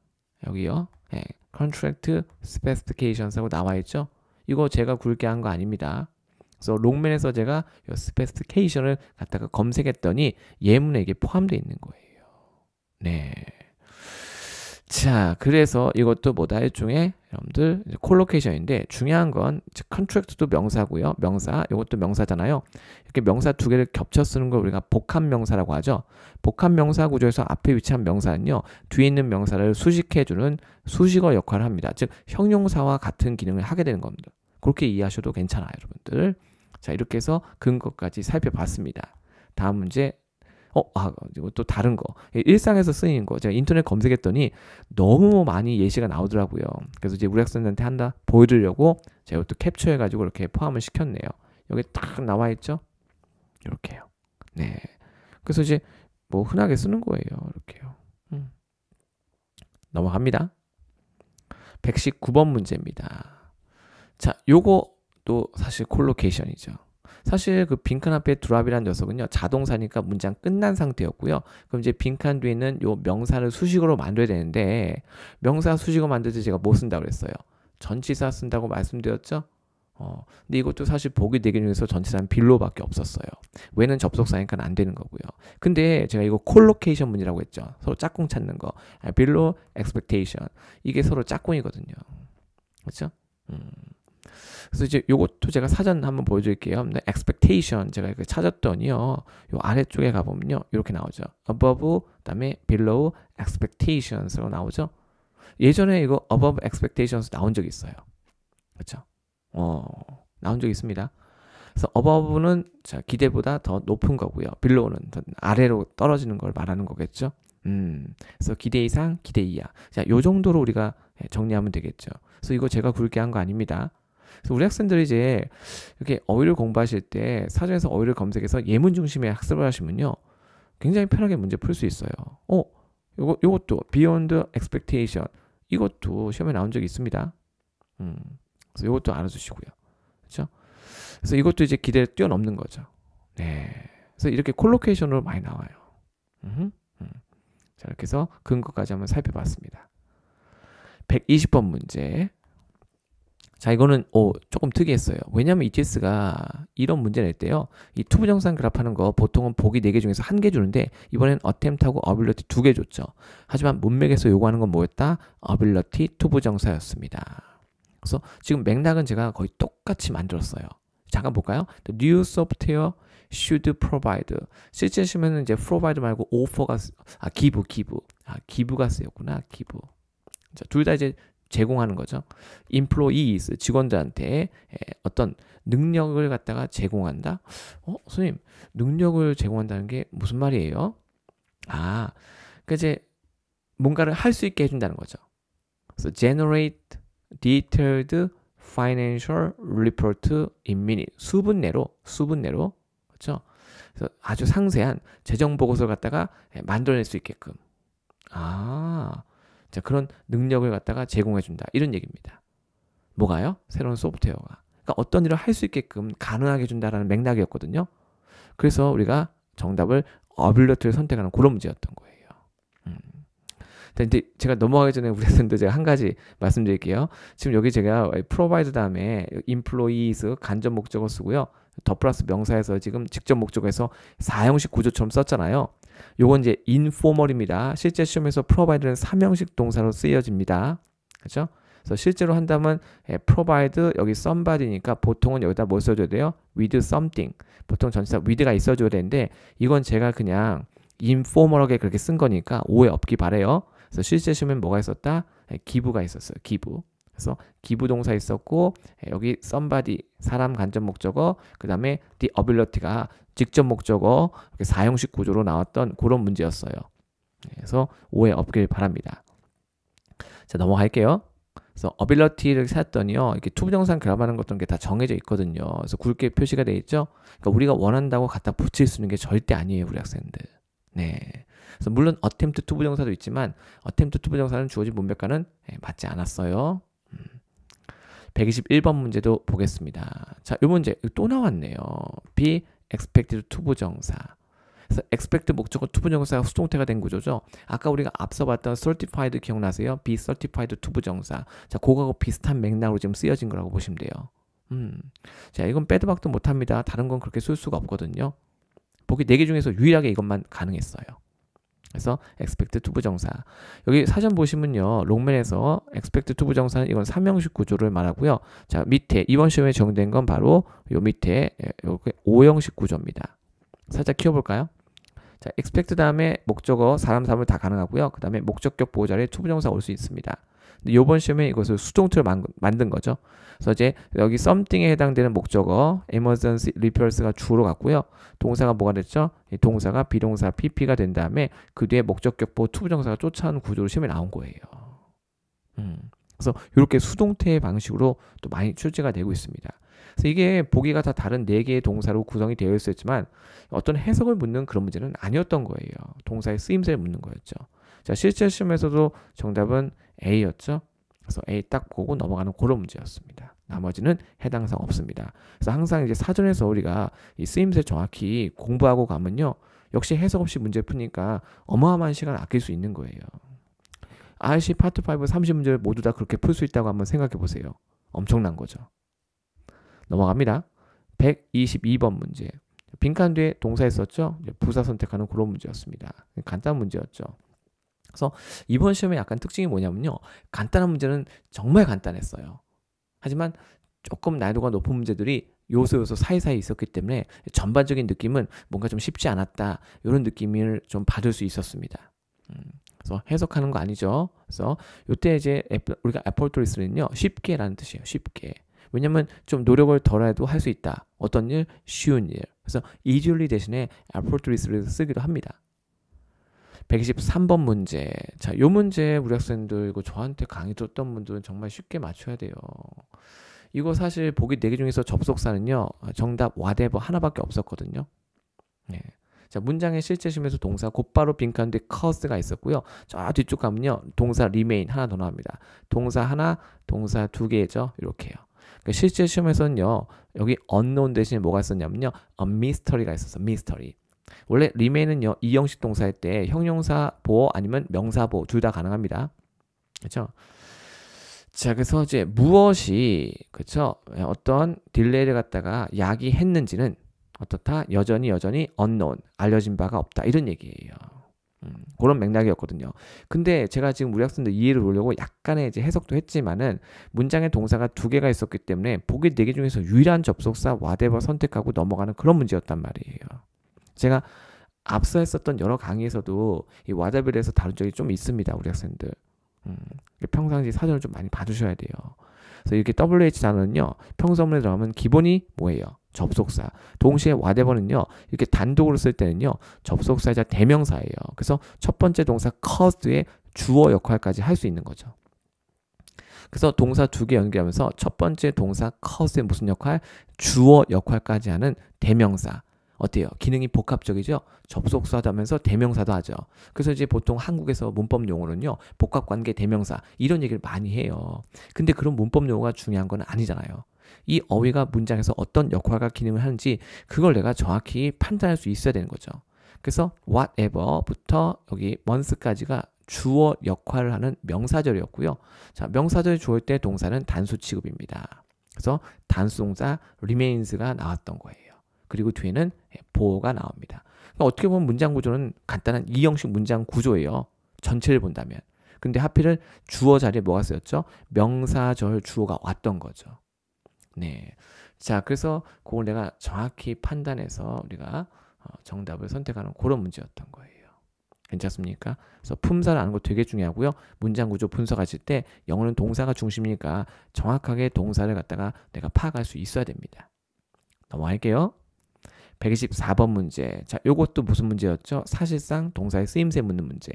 여기요. 네, contract specifications하고 나와 있죠. 이거 제가 굵게 한 거 아닙니다. 그래서 롱맨에서 제가 specification을 갖다가 검색했더니 예문에 이게 포함되어 있는 거예요. 네. 자, 그래서 이것도 뭐다? 일종의 여러분들 콜로케이션인데 중요한 건 컨트랙트도 명사고요. 명사, 이것도 명사잖아요. 이렇게 명사 두 개를 겹쳐 쓰는 걸 우리가 복합 명사라고 하죠. 복합 명사 구조에서 앞에 위치한 명사는요. 뒤에 있는 명사를 수식해주는 수식어 역할을 합니다. 즉 형용사와 같은 기능을 하게 되는 겁니다. 그렇게 이해하셔도 괜찮아요, 여러분들. 자, 이렇게 해서 근거까지 살펴봤습니다. 다음 문제. 이것도 다른 거. 일상에서 쓰이는 거. 제가 인터넷 검색했더니 너무 많이 예시가 나오더라고요. 그래서 이제 우리 학생들한테 한다 보여드리려고 제가 이것도 캡처해가지고 이렇게 포함을 시켰네요. 여기 딱 나와 있죠? 이렇게요. 네. 그래서 이제 뭐 흔하게 쓰는 거예요. 이렇게요. 넘어갑니다. 119번 문제입니다. 자, 요거도 사실 콜로케이션이죠. 사실 그 빈칸 앞에 드랍이라는 녀석은요 자동사니까 문장 끝난 상태였고요. 그럼 이제 빈칸 뒤에 있는 요 명사를 수식어로 만들어야 되는데 명사 수식어 만들 때 제가 뭐 쓴다고 그랬어요? 전치사 쓴다고 말씀드렸죠? 근데 이것도 사실 보기 되기 중에서 전치사는 빌로밖에 없었어요. 왜는 접속사니까 안 되는 거고요. 근데 제가 이거 콜로케이션 문이라고 했죠. 서로 짝꿍 찾는 거. 빌로, expectation. 이게 서로 짝꿍이거든요. 그렇죠? 그래서 이제 요것도 제가 사전 한번 보여드릴게요. expectation 제가 이렇게 찾았더니요. 요 아래쪽에 가보면요. 이렇게 나오죠. above, 그다음에 below expectations로 나오죠. 예전에 이거 above expectations 나온 적이 있어요. 그렇죠? 나온 적이 있습니다. 그래서 above는 자, 기대보다 더 높은 거고요. below는 더 아래로 떨어지는 걸 말하는 거겠죠. 그래서 기대 이상, 기대 이하. 자, 요 정도로 우리가 정리하면 되겠죠. 그래서 이거 제가 굵게 한 거 아닙니다. 그래서 우리 학생들이 이제 이렇게 어휘를 공부하실 때 사전에서 어휘를 검색해서 예문 중심의 학습을 하시면요. 굉장히 편하게 문제 풀 수 있어요. 요것도 beyond expectation 이것도 시험에 나온 적이 있습니다. 그래서 이것도 알아두시고요. 그렇죠? 그래서 이것도 이제 기대를 뛰어넘는 거죠. 네. 그래서 이렇게 콜로케이션으로 많이 나와요. 자, 이렇게 해서 근거까지 한번 살펴봤습니다. 120번 문제. 자, 이거는 조금 특이했어요. 왜냐하면 ETS가 이런 문제를 냈대요. 이 투부정산 그래프 하는 거 보통은 보기 4개 중에서 1개 주는데 이번엔 attempt하고 ability 2개 줬죠. 하지만 문맥에서 요구하는 건 뭐였다? ability 투부정사였습니다. 그래서 지금 맥락은 제가 거의 똑같이 만들었어요. 잠깐 볼까요? The new software should provide. 실제 시면은 이제 provide 말고 offer가 give가 쓰였구나. give. 자, 둘 다 이제 제공하는 거죠. employees 직원들한테 어떤 능력을 갖다가 제공한다. 선생님, 능력을 제공한다는 게 무슨 말이에요? 그러니까 이제 뭔가를 할 수 있게 해준다는 거죠. 그래서 generate detailed financial report in minutes. 수분 내로 그렇죠? 그래서 아주 상세한 재정 보고서를 갖다가 만들어낼 수 있게끔. 자, 그런 능력을 갖다가 제공해준다. 이런 얘기입니다. 뭐가요? 새로운 소프트웨어가. 그러니까 어떤 일을 할 수 있게끔 가능하게 해준다라는 맥락이었거든요. 그래서 우리가 정답을 ability를 선택하는 그런 문제였던 거예요. 근데 제가 넘어가기 전에 우리 학생들 제가 한 가지 말씀드릴게요. 지금 여기 제가 provide 다음에 employees 간접 목적어 쓰고요. 더 플러스 명사에서 지금 직접 목적어에서 4형식 구조처럼 썼잖아요. 요건 이제 informal입니다. 실제 시험에서 provide는 3형식 동사로 쓰여집니다. 그렇죠? 그래서 실제로 한다면 provide 여기 somebody니까 보통은 여기다 뭘 써줘야 돼요? with something. 보통 전치사 with가 있어줘야 되는데 이건 제가 그냥 informal하게 그렇게 쓴 거니까 오해 없기 바래요. 그래서 실제 시험엔 뭐가 있었다? give가 있었어요. give. 그래서 give 동사 있었고 여기 somebody 사람 간접 목적어 그 다음에 the ability가 직접 목적어 이렇게 4형식 구조로 나왔던 그런 문제였어요. 그래서 오해 없길 바랍니다. 자, 넘어갈게요. 그래서 ability를 찾았더니요. 이렇게 투부정산 그래프하는 것들은 다 정해져 있거든요. 그래서 굵게 표시가 돼 있죠. 그러니까 우리가 원한다고 갖다 붙일 수 있는 게 절대 아니에요, 우리 학생들. 네. 그래서 물론 attempt 투부정사도 있지만 attempt 투부정사는 주어진 문맥과는 맞지 않았어요. 121번 문제도 보겠습니다. 자, 이 문제 또 나왔네요. be expected 투부정사. 그래서 expect 목적어 투부정사가 수동태가 된 구조죠. 아까 우리가 앞서 봤던 certified 기억나세요? be certified 투부정사. 자, 그거하고 비슷한 맥락으로 지금 쓰여진 거라고 보시면 돼요. 자, 이건 빼도 박도 못합니다. 다른 건 그렇게 쓸 수가 없거든요. 보기 4개 중에서 유일하게 이것만 가능했어요. 그래서 expect to 부정사. 여기 사전 보시면요. 롱맨에서 expect to 부정사는 이건 3형식 구조를 말하고요. 자, 밑에 이번 시험에 적용된 건 바로 요 밑에 요게 5형식 구조입니다. 살짝 키워볼까요? 자, expect 다음에 목적어, 사람, 사물 다 가능하고요. 그 다음에 목적격 보호 자리에 to 부정사 올 수 있습니다. 근데 이번 시험에 이것을 수동태로 만든 거죠. 그래서 이제 여기 something에 해당되는 목적어 emergency repairs가 주어로 갔고요. 동사가 뭐가 됐죠? 이 동사가 비동사 pp가 된 다음에 그 뒤에 목적격 보호 to 부정사가 쫓아오는 구조로 시험에 나온 거예요. 그래서 이렇게 수동태 방식으로 또 많이 출제가 되고 있습니다. 그래서 이게 보기가 다 다른 4개의 동사로 구성이 되어 있었지만 어떤 해석을 묻는 그런 문제는 아니었던 거예요. 동사의 쓰임새를 묻는 거였죠. 자, 실제 시험에서도 정답은 A였죠. 그래서 A 딱 보고 넘어가는 그런 문제였습니다. 나머지는 해당 사항 없습니다. 그래서 항상 이제 사전에서 우리가 이 쓰임새 정확히 공부하고 가면요. 역시 해석 없이 문제 푸니까 어마어마한 시간을 아낄 수 있는 거예요. IC 파트 5 30문제를 모두 다 그렇게 풀 수 있다고 한번 생각해 보세요. 엄청난 거죠. 넘어갑니다. 122번 문제. 빈칸 뒤에 동사 있었죠? 부사 선택하는 그런 문제였습니다. 간단한 문제였죠. 그래서 이번 시험의 약간 특징이 뭐냐면요. 간단한 문제는 정말 간단했어요. 하지만 조금 난이도가 높은 문제들이 요소 사이사이 있었기 때문에 전반적인 느낌은 뭔가 좀 쉽지 않았다. 이런 느낌을 좀 받을 수 있었습니다. 그래서 해석하는 거 아니죠. 그래서 이때 이제 우리가 effortless는요. 쉽게라는 뜻이에요. 쉽게. 왜냐면 좀 노력을 덜해도 할 수 있다. 어떤 일? 쉬운 일. 그래서 easily 대신에 effortless를 쓰기도 합니다. 123번 문제. 자, 요 문제 우리 학생들 이거 저한테 강의 들었던 분들은 정말 쉽게 맞춰야 돼요. 이거 사실 보기 4개 중에서 접속사는요. 정답 whatever 하나밖에 없었거든요. 네. 자, 문장의 실제 시험에서 동사 곧바로 빈칸 뒤에 cause가 있었고요. 저 뒤쪽 가면요. 동사 remain 하나 더 나옵니다. 동사 하나, 동사 2개죠. 이렇게요. 그러니까 실제 시험에서는요. 여기 unknown 대신에 뭐가 있었냐면요. a mystery가 있었어. mystery. 원래 remain은요. 2형식 동사일 때 형용사 보호 아니면 명사 보호 둘 다 가능합니다. 그렇죠? 자, 그래서 이제 무엇이 그렇죠? 어떤 딜레이를 갖다가 야기했는지는 어떻다? 여전히 unknown, 알려진 바가 없다. 이런 얘기예요. 그런 맥락이었거든요. 근데 제가 지금 우리 학생들 이해를 보려고 약간의 이제 해석도 했지만은 문장에 동사가 2개가 있었기 때문에 보기 4개 중에서 유일한 접속사 whatever 선택하고 넘어가는 그런 문제였단 말이에요. 제가 앞서 했었던 여러 강의에서도 이 whatever에 대해서 다룬 적이 좀 있습니다. 우리 학생들. 평상시 사전을 좀 많이 봐주셔야 돼요. 그래서 이렇게 WH 단어는요. 평소문에 들어가면 기본이 뭐예요? 접속사. 동시에 whatever는요. 이렇게 단독으로 쓸 때는요. 접속사이자 대명사예요. 그래서 첫 번째 동사 caused의 주어 역할까지 할 수 있는 거죠. 그래서 동사 2개 연결하면서 첫 번째 동사 cause의 무슨 역할? 주어 역할까지 하는 대명사. 어때요? 기능이 복합적이죠? 접속사도 하면서 대명사도 하죠. 그래서 이제 보통 한국에서 문법 용어는요. 복합관계 대명사 이런 얘기를 많이 해요. 근데 그런 문법 용어가 중요한 건 아니잖아요. 이 어휘가 문장에서 어떤 역할과 기능을 하는지 그걸 내가 정확히 판단할 수 있어야 되는 거죠. 그래서 whatever부터 여기 once까지가 주어 역할을 하는 명사절이었고요. 자, 명사절 주어일 때 동사는 단수 취급입니다. 그래서 단수동사 remains가 나왔던 거예요. 그리고 뒤에는 보호가 나옵니다. 그러니까 어떻게 보면 문장 구조는 간단한 2형식 문장 구조예요. 전체를 본다면. 근데 하필은 주어 자리에 뭐가 쓰였죠? 명사절 주어가 왔던 거죠. 네. 자, 그래서 그걸 내가 정확히 판단해서 우리가 정답을 선택하는 그런 문제였던 거예요. 괜찮습니까? 그래서 품사를 아는 거 되게 중요하고요. 문장 구조 분석하실 때 영어는 동사가 중심이니까 정확하게 동사를 갖다가 내가 파악할 수 있어야 됩니다. 넘어갈게요. 124번 문제. 자, 요것도 무슨 문제였죠? 사실상 동사의 쓰임새 묻는 문제.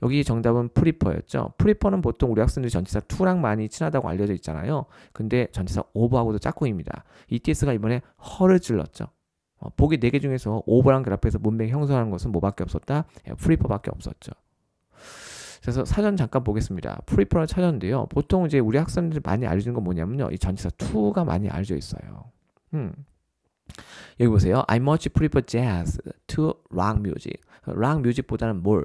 여기 정답은 prefer였죠. prefer는 보통 우리 학생들이 전치사 to랑 많이 친하다고 알려져 있잖아요. 근데 전치사 over하고도 짝꿍입니다. ETS가 이번에 her를 찔렀죠. 보기 4개 중에서 over랑 그래프에서 문맥 형성하는 것은 뭐밖에 없었다? prefer밖에 없었죠. 그래서 사전 잠깐 보겠습니다. prefer를 찾았는데요. 보통 이제 우리 학생들이 많이 알려주는 건 뭐냐면요. 이 전치사 to가 많이 알려져 있어요. 여기 보세요. I much prefer jazz to rock music. rock music보다는 뭘?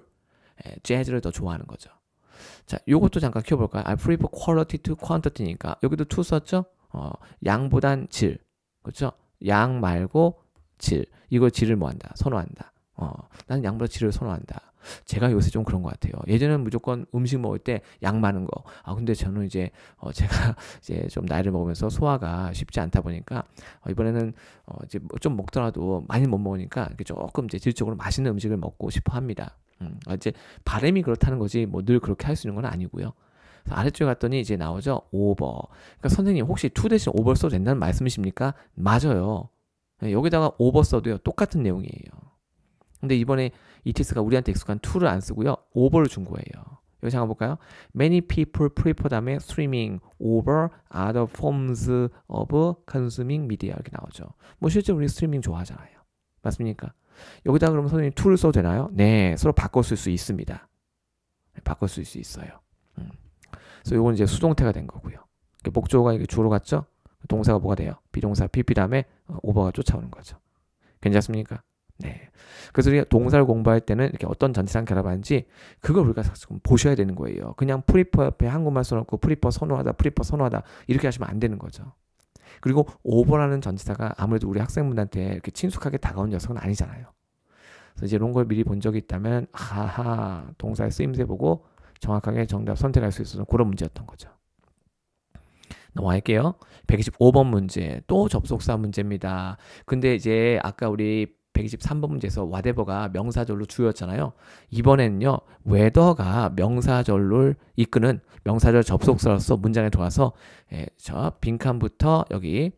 재즈를 더 좋아하는 거죠. 자, 요것도 잠깐 키워볼까요? I prefer quality to quantity니까 여기도 to 썼죠? 양보단 질. 그렇죠? 양 말고 질. 이거 질을 뭐한다? 선호한다. 나는 양보다 질을 선호한다. 제가 요새 좀 그런 것 같아요. 예전에는 무조건 음식 먹을 때 양 많은 거. 근데 저는 이제 제가 이제 좀 나이를 먹으면서 소화가 쉽지 않다 보니까 이번에는 이제 좀 먹더라도 많이 못 먹으니까 이렇게 조금 이제 질적으로 맛있는 음식을 먹고 싶어 합니다. 이제 바람이 그렇다는 거지 뭐 늘 그렇게 할 수 있는 건 아니고요. 그래서 아래쪽에 갔더니 이제 나오죠. over. 그러니까 선생님 혹시 to 대신 over 써도 된다는 말씀이십니까? 맞아요. 여기다가 over 써도요. 똑같은 내용이에요. 근데 이번에 ETS가 우리한테 익숙한 to를 안 쓰고요. over를 준 거예요. 여기 잠깐 볼까요? Many people prefer 다음에 streaming over other forms of consuming media 이렇게 나오죠. 뭐 실제 우리 스트리밍 좋아하잖아요. 맞습니까? 여기다 그러면 선생님 to를 써도 되나요? 네, 서로 바꿔 쓸 수 있습니다. 바꿔 쓸 수 있어요. 그래서 이건 이제 수동태가 된 거고요. 목조가 이게 주어로 갔죠? 동사가 뭐가 돼요? 비동사 PP 다음에 over가 쫓아오는 거죠. 괜찮습니까? 네. 그래서 우리가 동사를 공부할 때는 이렇게 어떤 전치사랑 결합하는지 그걸 우리가 보셔야 되는 거예요. 그냥 프리퍼 옆에 한국말 써놓고 프리퍼 선호하다, 프리퍼 선호하다 이렇게 하시면 안 되는 거죠. 그리고 over라는 전치사가 아무래도 우리 학생분한테 이렇게 친숙하게 다가온 녀석은 아니잖아요. 그래서 이제 이런 걸 미리 본 적이 있다면 하하 동사의 쓰임새 보고 정확하게 정답 선택할 수 있어서 그런 문제였던 거죠. 넘어갈게요. 125번 문제 또 접속사 문제입니다. 근데 이제 아까 우리 123번 문제에서 whatever가 명사절로 주였잖아요. 이번에는요. whether가 명사절을 이끄는 명사절 접속사로서 문장에 들어와서 저 빈칸부터 여기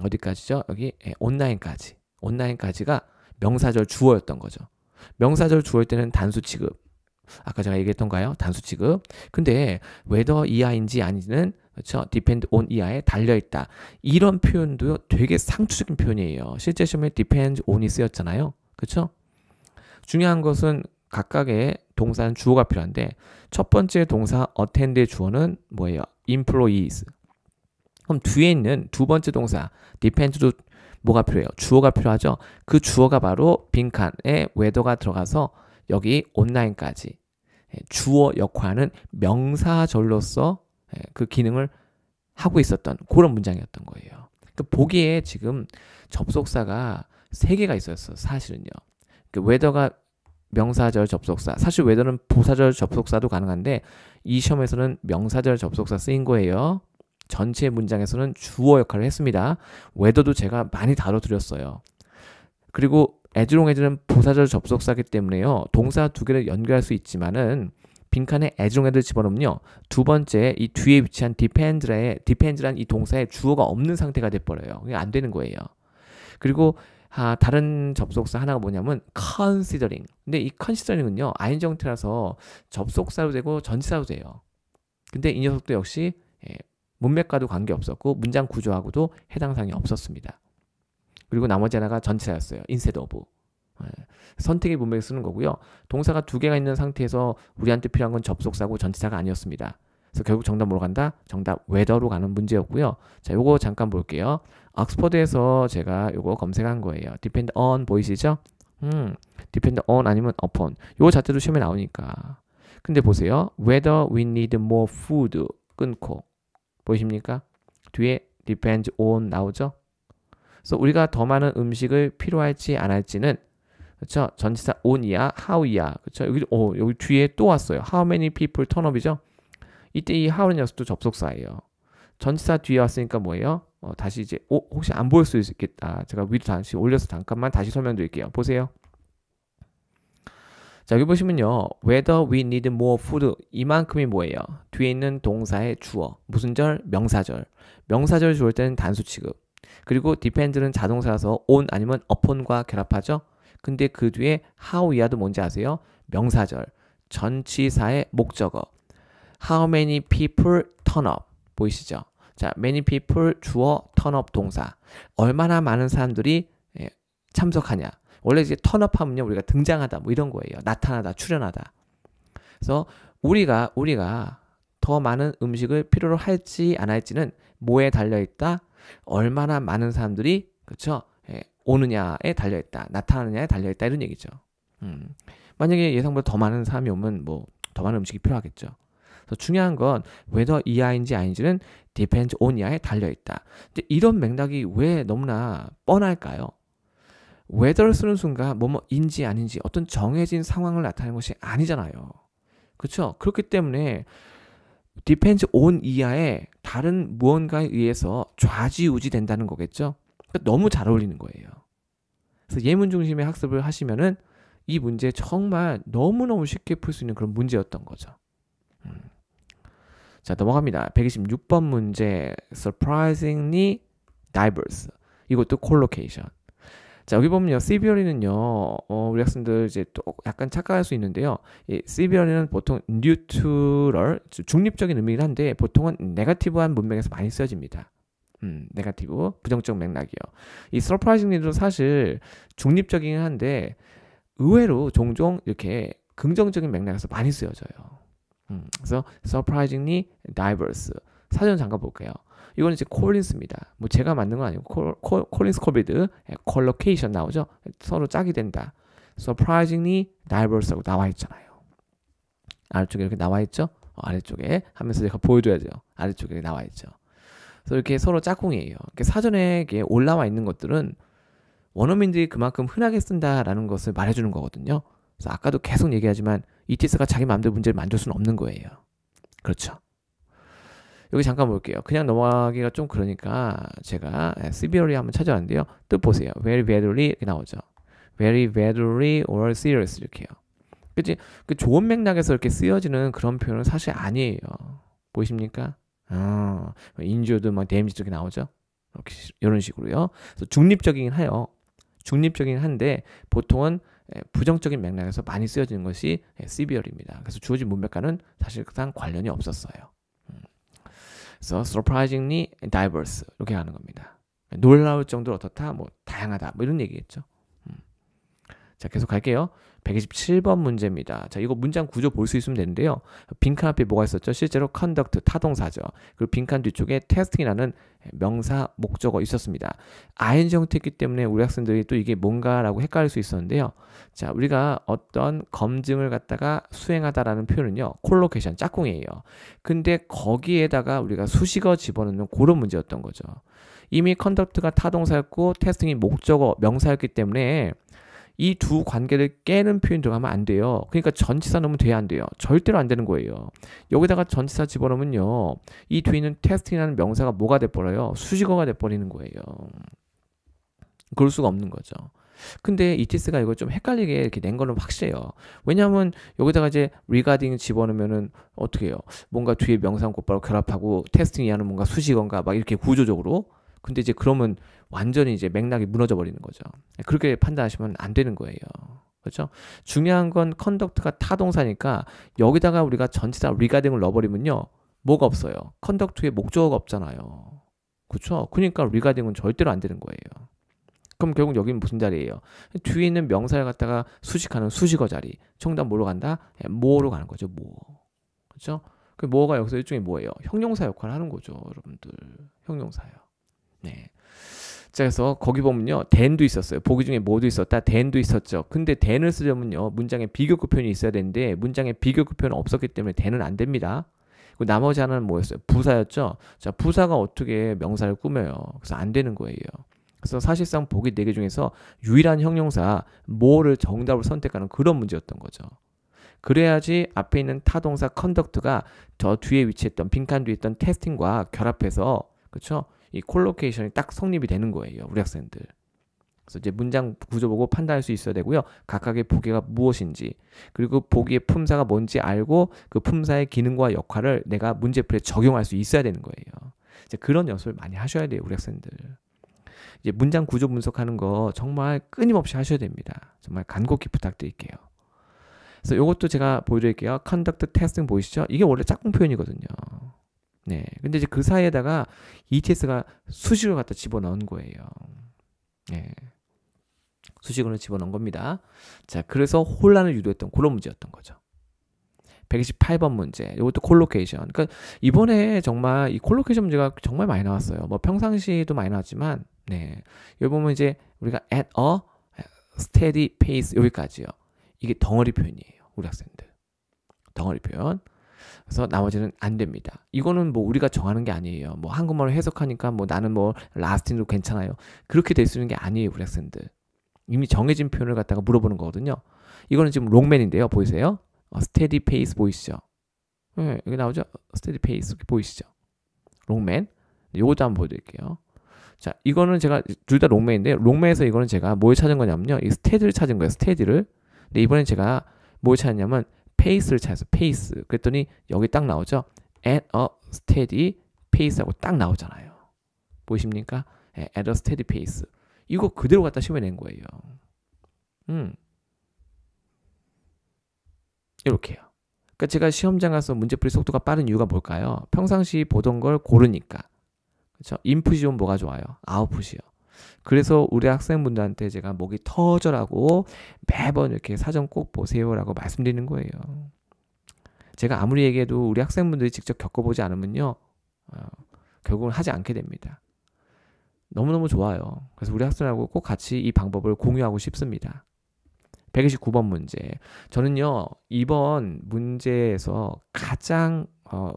어디까지죠? 여기 온라인까지가 명사절 주어였던 거죠. 명사절 주어일 때는 단수 취급. 아까 제가 얘기했던가요? 단수 취급. 근데 whether 이하인지 아닌지는 그렇죠? depend on 이하에 달려있다. 이런 표현도 되게 상투적인 표현이에요. 실제 시험에 depend on이 쓰였잖아요. 그렇죠? 중요한 것은 각각의 동사는 주어가 필요한데 첫 번째 동사 attend의 주어는 뭐예요? employees. 그럼 뒤에 있는 두 번째 동사 depend도 뭐가 필요해요? 주어가 필요하죠? 그 주어가 바로 빈칸에 whether가 들어가서 여기 온라인까지 주어 역할하는 명사절로서 그 기능을 하고 있었던 그런 문장이었던 거예요. 그 보기에 지금 접속사가 3개가 있었어. 사실은요. 그 whether가 명사절 접속사. 사실 whether는 부사절 접속사도 가능한데 이 시험에서는 명사절 접속사 쓰인 거예요. 전체 문장에서는 주어 역할을 했습니다. whether도 제가 많이 다뤄드렸어요. 그리고 as long as는 부사절 접속사이기 때문에요. 동사 두 개를 연결할 수 있지만은 빈칸에 as long as를 집어넣으면요. 두 번째 이 뒤에 위치한 depend란 이 동사에 주어가 없는 상태가 돼버려요. 그게 안 되는 거예요. 그리고 다른 접속사 하나가 뭐냐면 considering. 근데 이 considering은요. ing 형태라서 접속사도 되고 전치사도 돼요. 근데 이 녀석도 역시 문맥과도 관계없었고 문장 구조하고도 해당 사항이 없었습니다. 그리고 나머지 하나가 전치사였어요. instead of. 선택의 문맥에 쓰는 거고요. 동사가 2개가 있는 상태에서 우리한테 필요한 건 접속사고 전치사가 아니었습니다. 그래서 결국 정답 뭐로 간다? 정답 whether로 가는 문제였고요. 자, 요거 잠깐 볼게요. 옥스퍼드에서 제가 요거 검색한 거예요. depend on 보이시죠? depend on 아니면 upon. 요거 자체도 시험에 나오니까. 근데 보세요. whether we need more food 끊고 보이십니까? 뒤에 depend on 나오죠? 그래서 우리가 더 많은 음식을 필요할지 안 할지는 그렇죠? 전치사 on이야, how이야. 그렇죠? 여기 뒤에 또 왔어요. How many people turn up이죠? 이때 이 how는 녀석도 접속사예요. 전치사 뒤에 왔으니까 뭐예요? 다시 이제 혹시 안 보일 수 있겠다. 제가 위로 다시 올려서 잠깐만 다시 설명드릴게요. 보세요. 자, 여기 보시면요. whether we need more food 이만큼이 뭐예요? 뒤에 있는 동사의 주어. 무슨 절? 명사절. 명사절 주어일 때는 단수 취급. 그리고 depend는 자동사라서 on 아니면 upon과 결합하죠. 근데 그 뒤에 how 이하도 뭔지 아세요? 명사절. 전치사의 목적어. How many people turn up? 보이시죠? 자, many people 주어, turn up 동사. 얼마나 많은 사람들이 참석하냐. 원래 이제 turn up 하면요. 우리가 등장하다 뭐 이런 거예요. 나타나다, 출현하다. 그래서 우리가 더 많은 음식을 필요로 할지 안 할지는 뭐에 달려있다? 얼마나 많은 사람들이 그렇죠? 오느냐에 달려있다. 나타나느냐에 달려있다. 이런 얘기죠. 만약에 예상보다 더 많은 사람이 오면 뭐 더 많은 음식이 필요하겠죠. 그래서 중요한 건 whether 이하인지 아닌지는 depends on 이하에 달려있다. 이제 이런 맥락이 왜 너무나 뻔할까요? whether 쓰는 순간 뭐뭐인지 아닌지 어떤 정해진 상황을 나타내는 것이 아니잖아요. 그렇죠? 그렇기 때문에 depends on 이하에 다른 무언가에 의해서 좌지우지 된다는 거겠죠. 그러니까 너무 잘 어울리는 거예요. 그래서 예문 중심의 학습을 하시면은 이 문제 정말 너무너무 쉽게 풀 수 있는 그런 문제였던 거죠. 자, 넘어갑니다. 126번 문제. Surprisingly diverse. 이것도 collocation. 자, 여기 보면요. severely는요. 우리 학생들 이제 또 약간 착각할 수 있는데요. 이 severely는 보통 neutral, 중립적인 의미긴 한데 보통은 네거티브한 문맥에서 많이 쓰여집니다. 네거티브, 부정적 맥락이요. 이 surprisingly도 사실 중립적이긴 한데 의외로 종종 이렇게 긍정적인 맥락에서 많이 쓰여져요. 그래서 surprisingly diverse. 사전 잠깐 볼게요. 이거는 이제 콜린스입니다. 뭐 제가 만든 건 아니고 콜린스 콜비드 collocation 나오죠. 서로 짝이 된다. surprisingly diverse라고 나와 있잖아요. 아래쪽에 이렇게 나와 있죠. 아래쪽에 하면서 제가 보여줘야죠. 아래쪽에 나와 있죠. 그래서 이렇게 서로 짝꿍이에요. 사전에 이렇게 올라와 있는 것들은 원어민들이 그만큼 흔하게 쓴다라는 것을 말해주는 거거든요. 그래서 아까도 계속 얘기하지만 ETS가 자기 마음대로 문제를 만들 수는 없는 거예요. 그렇죠. 여기 잠깐 볼게요. 그냥 넘어가기가 좀 그러니까 제가 severely 한번 찾아왔는데요. 뜻 보세요. very badly 이렇게 나오죠. very badly or serious 이렇게요. 그치? 그 좋은 맥락에서 이렇게 쓰여지는 그런 표현은 사실 아니에요. 보이십니까? injured, damaged 이렇게 나오죠. 이렇게 이런 식으로요. 그래서 중립적이긴 해요. 중립적이긴 한데 보통은 부정적인 맥락에서 많이 쓰여지는 것이 severe입니다. 그래서 주어진 문맥과는 사실상 관련이 없었어요. 그래서 surprisingly diverse 이렇게 하는 겁니다. 놀라울 정도로 어떻다, 뭐 다양하다, 뭐 이런 얘기겠죠. 자, 계속 갈게요. 127번 문제입니다. 자, 이거 문장 구조 볼 수 있으면 되는데요. 빈칸 앞에 뭐가 있었죠? 실제로 conduct 타동사죠. 그리고 빈칸 뒤쪽에 testing이라는 명사 목적어 있었습니다. ing 형태이기 때문에 우리 학생들이 또 이게 뭔가라고 헷갈릴 수 있었는데요. 자, 우리가 어떤 검증을 갖다가 수행하다라는 표현은요, 콜로케이션 짝꿍이에요. 근데 거기에다가 우리가 수식어 집어넣는 그런 문제였던 거죠. 이미 conduct가 타동사였고 testing이 목적어 명사였기 때문에 이 두 관계를 깨는 표현 들어가면 안 돼요. 그러니까 전치사 넣으면 돼야 안 돼요. 절대로 안 되는 거예요. 여기다가 전치사 집어넣으면요, 이 뒤에 있는 테스팅이라는 명사가 뭐가 돼버려요? 수식어가 돼버리는 거예요. 그럴 수가 없는 거죠. 근데 ETS가 이걸 좀 헷갈리게 이렇게 낸 거는 확실해요. 왜냐하면 여기다가 이제 regarding 집어넣으면은 어떻게 해요? 뭔가 뒤에 명사랑 곧바로 결합하고 테스팅이 하는 뭔가 수식어인가 막 이렇게 구조적으로. 근데 이제 그러면 완전히 이제 맥락이 무너져 버리는 거죠. 그렇게 판단하시면 안 되는 거예요. 그렇죠? 중요한 건 컨덕트가 타동사니까 여기다가 우리가 전치사 regarding을 넣어버리면요, 뭐가 없어요? 컨덕트에 목적어가 없잖아요. 그렇죠? 그러니까 regarding은 절대로 안 되는 거예요. 그럼 결국 여기는 무슨 자리예요? 뒤에 있는 명사를 갖다가 수식하는 수식어 자리. 정답 뭐로 간다? 뭐로 가는 거죠. 뭐. 그렇죠? 그 뭐가 여기서 일종의 뭐예요? 형용사 역할을 하는 거죠, 여러분들. 형용사요. 네. 자, 그래서 거기 보면요, then도 있었어요. 보기 중에 뭐도 있었다, then도 있었죠. 근데 then을 쓰려면요, 문장에 비교급 표현이 있어야 되는데 문장에 비교급 표현은 없었기 때문에 then은 안 됩니다. 그리고 나머지 하나는 뭐였어요? 부사였죠. 자, 부사가 어떻게 명사를 꾸며요? 그래서 안 되는 거예요. 그래서 사실상 보기 4개 중에서 유일한 형용사 뭐를 정답을 선택하는 그런 문제였던 거죠. 그래야지 앞에 있는 타동사 conduct가 저 뒤에 위치했던 빈칸 뒤에 있던 testing과 결합해서, 그렇죠? 이 콜로케이션이 딱 성립이 되는 거예요, 우리 학생들. 그래서 이제 문장 구조 보고 판단할 수 있어야 되고요. 각각의 보기가 무엇인지, 그리고 보기의 품사가 뭔지 알고 그 품사의 기능과 역할을 내가 문제풀이에 적용할 수 있어야 되는 거예요. 이제 그런 연습을 많이 하셔야 돼요, 우리 학생들. 이제 문장 구조 분석하는 거 정말 끊임없이 하셔야 됩니다. 정말 간곡히 부탁드릴게요. 그래서 이것도 제가 보여드릴게요. conduct testing 보이시죠? 이게 원래 짝꿍 표현이거든요. 네, 근데 이제 그 사이에다가 ETS가 수식어를 갖다 집어넣은 거예요. 네, 수식어를 집어넣은 겁니다. 자, 그래서 혼란을 유도했던 그런 문제였던 거죠. 128번 문제. 이것도 콜로케이션. 그러니까 이번에 정말 이 콜로케이션 문제가 정말 많이 나왔어요. 뭐 평상시에도 많이 나왔지만, 네, 여기 보면 이제 우리가 at a steady pace 여기까지요. 이게 덩어리 표현이에요, 우리 학생들. 덩어리 표현. 그래서 나머지는 안 됩니다. 이거는 뭐 우리가 정하는 게 아니에요. 뭐 한국말로 해석하니까 뭐 나는 뭐 라스틴도 괜찮아요. 그렇게 될 수 있는 게 아니에요, 우리 학생들. 이미 정해진 표현을 갖다가 물어보는 거거든요. 이거는 지금 롱맨인데요. 보이세요? 스테디 페이스 보이시죠? 네, 여기 나오죠? 스테디 페이스 보이시죠? 롱맨. 요것도 한번 보여드릴게요. 자, 이거는 제가 둘 다 롱맨인데 롱맨에서 이거는 제가 뭘 찾은 거냐면요. 이 스테디를 찾은 거예요. 스테디를. 근데 이번엔 제가 뭘 찾았냐면 페이스를 찾았어요. 페이스. 그랬더니 여기 딱 나오죠. at a steady pace하고 딱 나오잖아요. 보이십니까? at a steady pace. 이거 그대로 갖다 심어낸 거예요. 이렇게요. 그러니까 제가 시험장 가서 문제풀이 속도가 빠른 이유가 뭘까요? 평상시 보던 걸 고르니까. 그렇죠? 인풋이 좀 뭐가 좋아요? 아웃풋이요. 그래서 우리 학생분들한테 제가 목이 터져라고 매번 이렇게 사전 꼭 보세요라고 말씀드리는 거예요. 제가 아무리 얘기해도 우리 학생분들이 직접 겪어보지 않으면요. 결국은 하지 않게 됩니다. 너무너무 좋아요. 그래서 우리 학생하고 꼭 같이 이 방법을 공유하고 싶습니다. 129번 문제. 저는요, 이번 문제에서 가장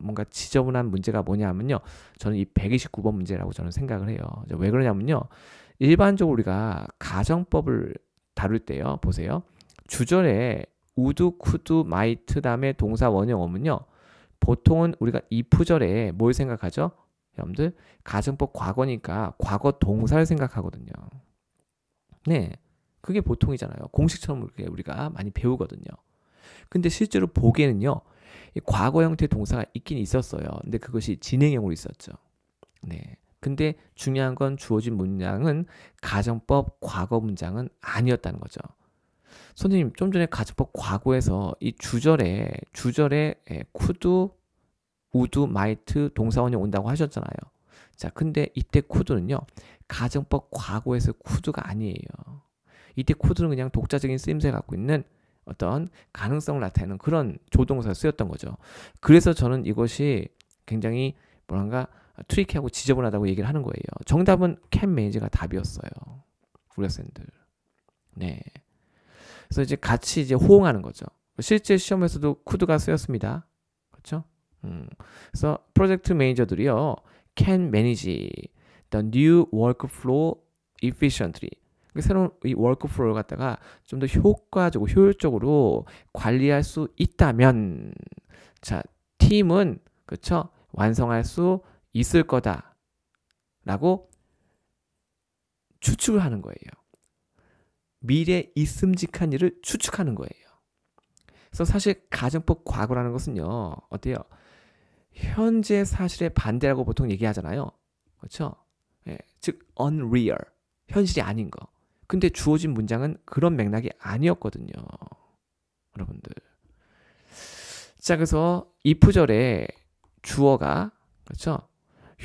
뭔가 지저분한 문제가 뭐냐면요. 저는 이 129번 문제라고 저는 생각을 해요. 왜 그러냐면요. 일반적으로 우리가 가정법을 다룰 때요. 보세요. 주절에 우드, 쿠드, 마이트 다음에 동사 원형 오면요. 보통은 우리가 이프절에 뭘 생각하죠? 여러분들 가정법 과거니까 과거 동사를 생각하거든요. 네. 그게 보통이잖아요. 공식처럼 우리가 많이 배우거든요. 근데 실제로 보기에는요. 과거 형태의 동사가 있긴 있었어요. 근데 그것이 진행형으로 있었죠. 네. 근데 중요한 건 주어진 문장은 가정법 과거 문장은 아니었다는 거죠. 선생님, 좀 전에 가정법 과거에서 이 주절에 could, would, might 동사원형 온다고 하셨잖아요. 자, 근데 이때 could는요. 가정법 과거에서 could가 아니에요. 이때 could는 그냥 독자적인 쓰임새 갖고 있는 어떤 가능성을 나타내는 그런 조동사가 쓰였던 거죠. 그래서 저는 이것이 굉장히 뭐랄까 트리키하고 지저분하다고 얘기를 하는 거예요. 정답은 can manage가 답이었어요. 우리 학생들. 네. 그래서 이제 같이 이제 호응하는 거죠. 실제 시험에서도 could가 쓰였습니다. 그렇죠? 그래서 프로젝트 매니저들이요. can manage the new workflow efficiently. 새로운 이 워크플로우를 갖다가 좀 더 효과적으로 효율적으로 관리할 수 있다면 자 팀은 그렇죠 완성할 수 있을 거다라고 추측을 하는 거예요. 미래 있음직한 일을 추측하는 거예요. 그래서 사실 가정법 과거라는 것은요 어때요? 현재 사실의 반대라고 보통 얘기하잖아요. 그렇죠? 예, 즉 unreal 현실이 아닌 거. 근데 주어진 문장은 그런 맥락이 아니었거든요. 여러분들. 자, 그래서 if절에 주어가 그렇죠?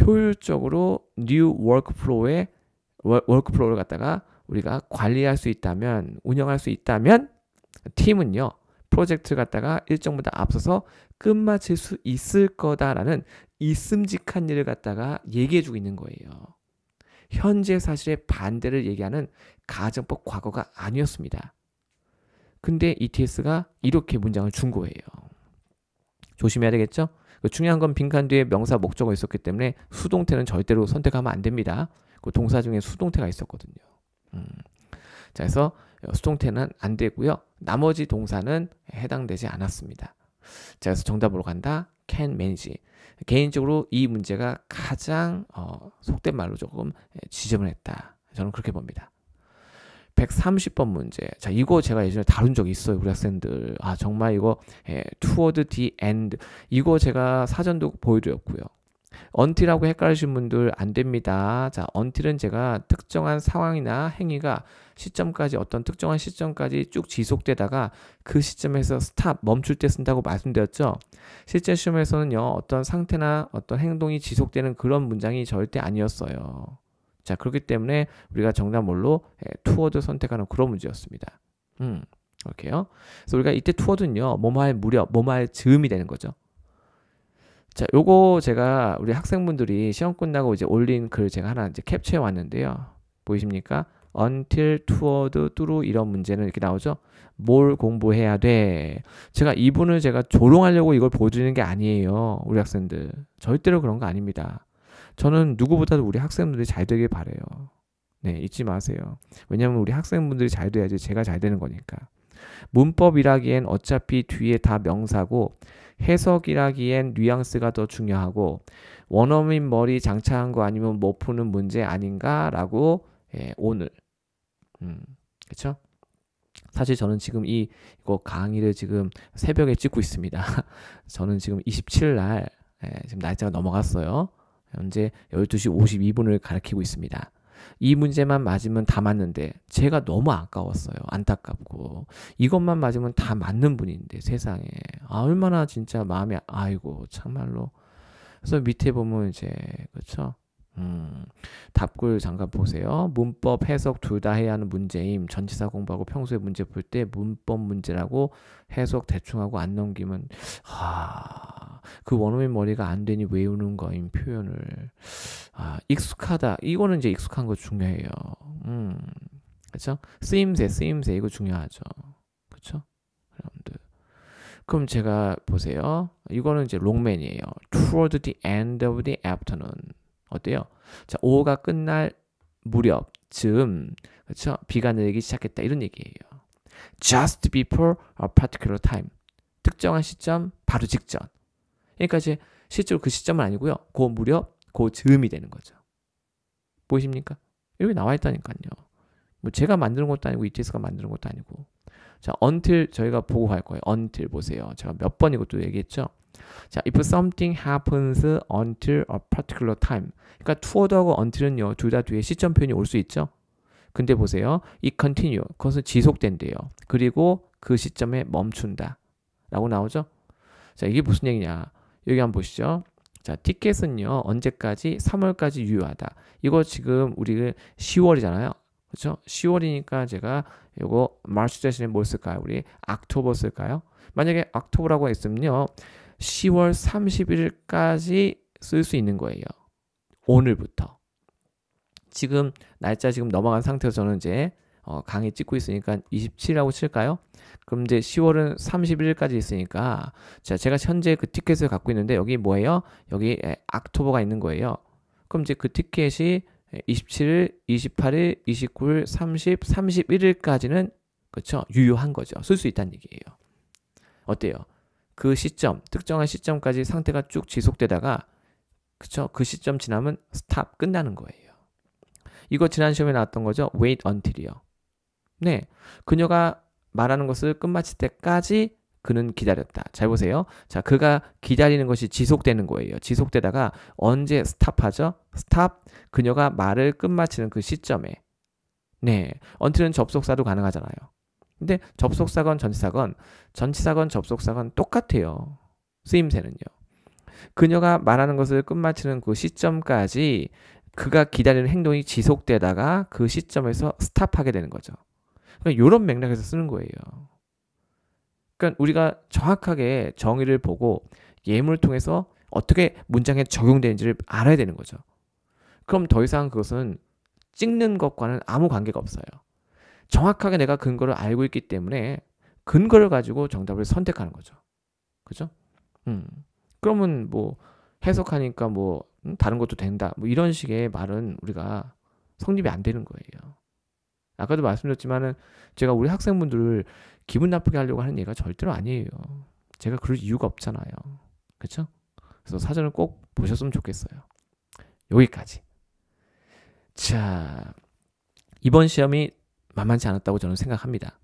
효율적으로 new workflow의 workflow를 갖다가 우리가 관리할 수 있다면, 운영할 수 있다면 팀은요. 프로젝트를 갖다가 일정보다 앞서서 끝마칠 수 있을 거다라는 있음직한 일을 갖다가 얘기해주고 있는 거예요. 현재 사실의 반대를 얘기하는 가정법 과거가 아니었습니다. 근데 ETS가 이렇게 문장을 준 거예요. 조심해야 되겠죠? 중요한 건 빈칸 뒤에 명사 목적어가 있었기 때문에 수동태는 절대로 선택하면 안 됩니다. 그 동사 중에 수동태가 있었거든요. 자, 그래서 수동태는 안 되고요. 나머지 동사는 해당되지 않았습니다. 자, 그래서 정답으로 간다. can manage. 개인적으로 이 문제가 가장 속된 말로 조금 지저분했다. 저는 그렇게 봅니다. 130번 문제. 자, 이거 제가 예전에 다룬 적이 있어요. 우리 학생들. 아, 정말 이거 toward the end. 이거 제가 사전도 보여드렸고요. until하고 헷갈리신 분들 안 됩니다. 자, until은 제가 특정한 상황이나 행위가 시점까지 어떤 특정한 시점까지 쭉 지속되다가 그 시점에서 스탑 멈출 때 쓴다고 말씀드렸죠. 실제 시험에서는요. 어떤 상태나 어떤 행동이 지속되는 그런 문장이 절대 아니었어요. 자, 그렇기 때문에 우리가 정답 뭘로 toward 선택하는 그런 문제였습니다. 이렇게요. 그래서 우리가 이때 toward는요. 뭐뭐할 무렵, 뭐뭐할 즈음이 되는 거죠. 자, 요거 제가 우리 학생분들이 시험 끝나고 이제 올린 글 제가 하나 이제 캡처해 왔는데요. 보이십니까? until, toward, through 이런 문제는 이렇게 나오죠. 뭘 공부해야 돼. 제가 이분을 제가 조롱하려고 이걸 보여드리는 게 아니에요. 우리 학생들. 절대로 그런 거 아닙니다. 저는 누구보다도 우리 학생들이 잘 되길 바라요. 네, 잊지 마세요. 왜냐하면 우리 학생분들이 잘 돼야지 제가 잘 되는 거니까. 문법이라기엔 어차피 뒤에 다 명사고 해석이라기엔 뉘앙스가 더 중요하고 원어민 머리 장착한 거 아니면 못 푸는 문제 아닌가라고 오늘 그렇죠? 사실 저는 지금 이거 강의를 지금 새벽에 찍고 있습니다. 저는 지금 27일 날 지금 날짜가 넘어갔어요. 현재 12시 52분을 가리키고 있습니다. 이 문제만 맞으면 다 맞는데 제가 너무 아까웠어요. 안타깝고 이것만 맞으면 다 맞는 분인데 세상에 얼마나 진짜 마음이 아이고 참말로. 그래서 밑에 보면 이제 그렇죠. 답글 잠깐 보세요. 문법 해석 둘 다 해야 하는 문제임. 전치사 공부하고 평소에 문제 풀 때 문법 문제라고 해석 대충 하고 안 넘기면 그 원어민 머리가 안 되니 외우는 거임 표현을. 익숙하다. 이거는 이제 익숙한 거 중요해요. 그렇죠? 쓰임새 이거 중요하죠. 그렇죠? 여러분들. 그럼 제가 보세요. 이거는 이제 롱맨이에요. Toward the end of the afternoon. 어때요? 자, 오후가 끝날 무렵쯤, 그렇죠? 비가 내리기 시작했다 이런 얘기예요. Just before a particular time. 특정한 시점 바로 직전. 그러니까 이제 실제로 그 시점은 아니고요. 그 무렵, 그 즈음이 되는 거죠. 보이십니까? 여기 나와 있다니까요. 뭐 제가 만드는 것도 아니고 ETS가 만드는 것도 아니고. 자, until 저희가 보고 갈 거예요. until 보세요. 제가 몇 번 이것도 얘기했죠. 자, if something happens until a particular time. 그러니까 toward하고 until은요. 둘 다 뒤에 시점 표현이 올 수 있죠. 근데 보세요. it continue. 그것은 지속된대요. 그리고 그 시점에 멈춘다. 라고 나오죠. 자, 이게 무슨 얘기냐. 여기 한번 보시죠. 자, 티켓은요. 언제까지? 3월까지 유효하다. 이거 지금 우리 10월이잖아요. 그렇죠? 10월이니까 제가 이거 마치 대신에 뭘 쓸까요? 우리 옥토버 쓸까요? 만약에 옥토버라고 했으면요. 10월 31일까지 쓸 수 있는 거예요. 오늘부터. 지금 날짜 지금 넘어간 상태에서 저는 이제 강의 찍고 있으니까 27이라고 칠까요? 그럼 이제 10월은 31일까지 있으니까 자, 제가 현재 그 티켓을 갖고 있는데 여기 뭐예요? 여기 옥토버가 있는 거예요. 그럼 이제 그 티켓이 27일, 28일, 29일, 30, 31일까지는 그렇죠? 유효한 거죠. 쓸 수 있다는 얘기예요. 어때요? 그 시점, 특정한 시점까지 상태가 쭉 지속되다가 그렇죠? 그 시점 지나면 스탑 끝나는 거예요. 이거 지난 시험에 나왔던 거죠. wait until이요. 네, 그녀가 말하는 것을 끝마칠 때까지 그는 기다렸다. 잘 보세요. 자, 그가 기다리는 것이 지속되는 거예요. 지속되다가 언제 스탑하죠? 스탑. 그녀가 말을 끝마치는 그 시점에. 네, until은 접속사도 가능하잖아요. 근데 접속사건 전치사건 접속사건 똑같아요. 쓰임새는요. 그녀가 말하는 것을 끝마치는 그 시점까지 그가 기다리는 행동이 지속되다가 그 시점에서 스탑하게 되는 거죠. 그러니까 이런 맥락에서 쓰는 거예요. 그러니까 우리가 정확하게 정의를 보고 예문을 통해서 어떻게 문장에 적용되는지를 알아야 되는 거죠. 그럼 더 이상 그것은 찍는 것과는 아무 관계가 없어요. 정확하게 내가 근거를 알고 있기 때문에 근거를 가지고 정답을 선택하는 거죠. 그죠? 그러면 뭐 해석하니까 뭐 다른 것도 된다. 뭐 이런 식의 말은 우리가 성립이 안 되는 거예요. 아까도 말씀드렸지만은 제가 우리 학생분들을 기분 나쁘게 하려고 하는 얘기가 절대로 아니에요. 제가 그럴 이유가 없잖아요. 그렇죠? 그래서 사전을 꼭 보셨으면 좋겠어요. 여기까지. 자, 이번 시험이 만만치 않았다고 저는 생각합니다.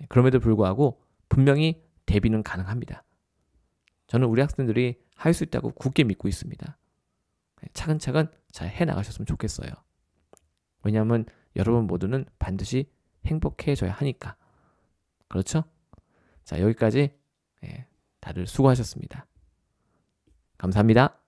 그럼에도 불구하고 분명히 대비는 가능합니다. 저는 우리 학생들이 할 수 있다고 굳게 믿고 있습니다. 차근차근 잘 해나가셨으면 좋겠어요. 왜냐하면 여러분 모두는 반드시 행복해져야 하니까. 그렇죠? 자, 여기까지 다들 수고하셨습니다. 감사합니다.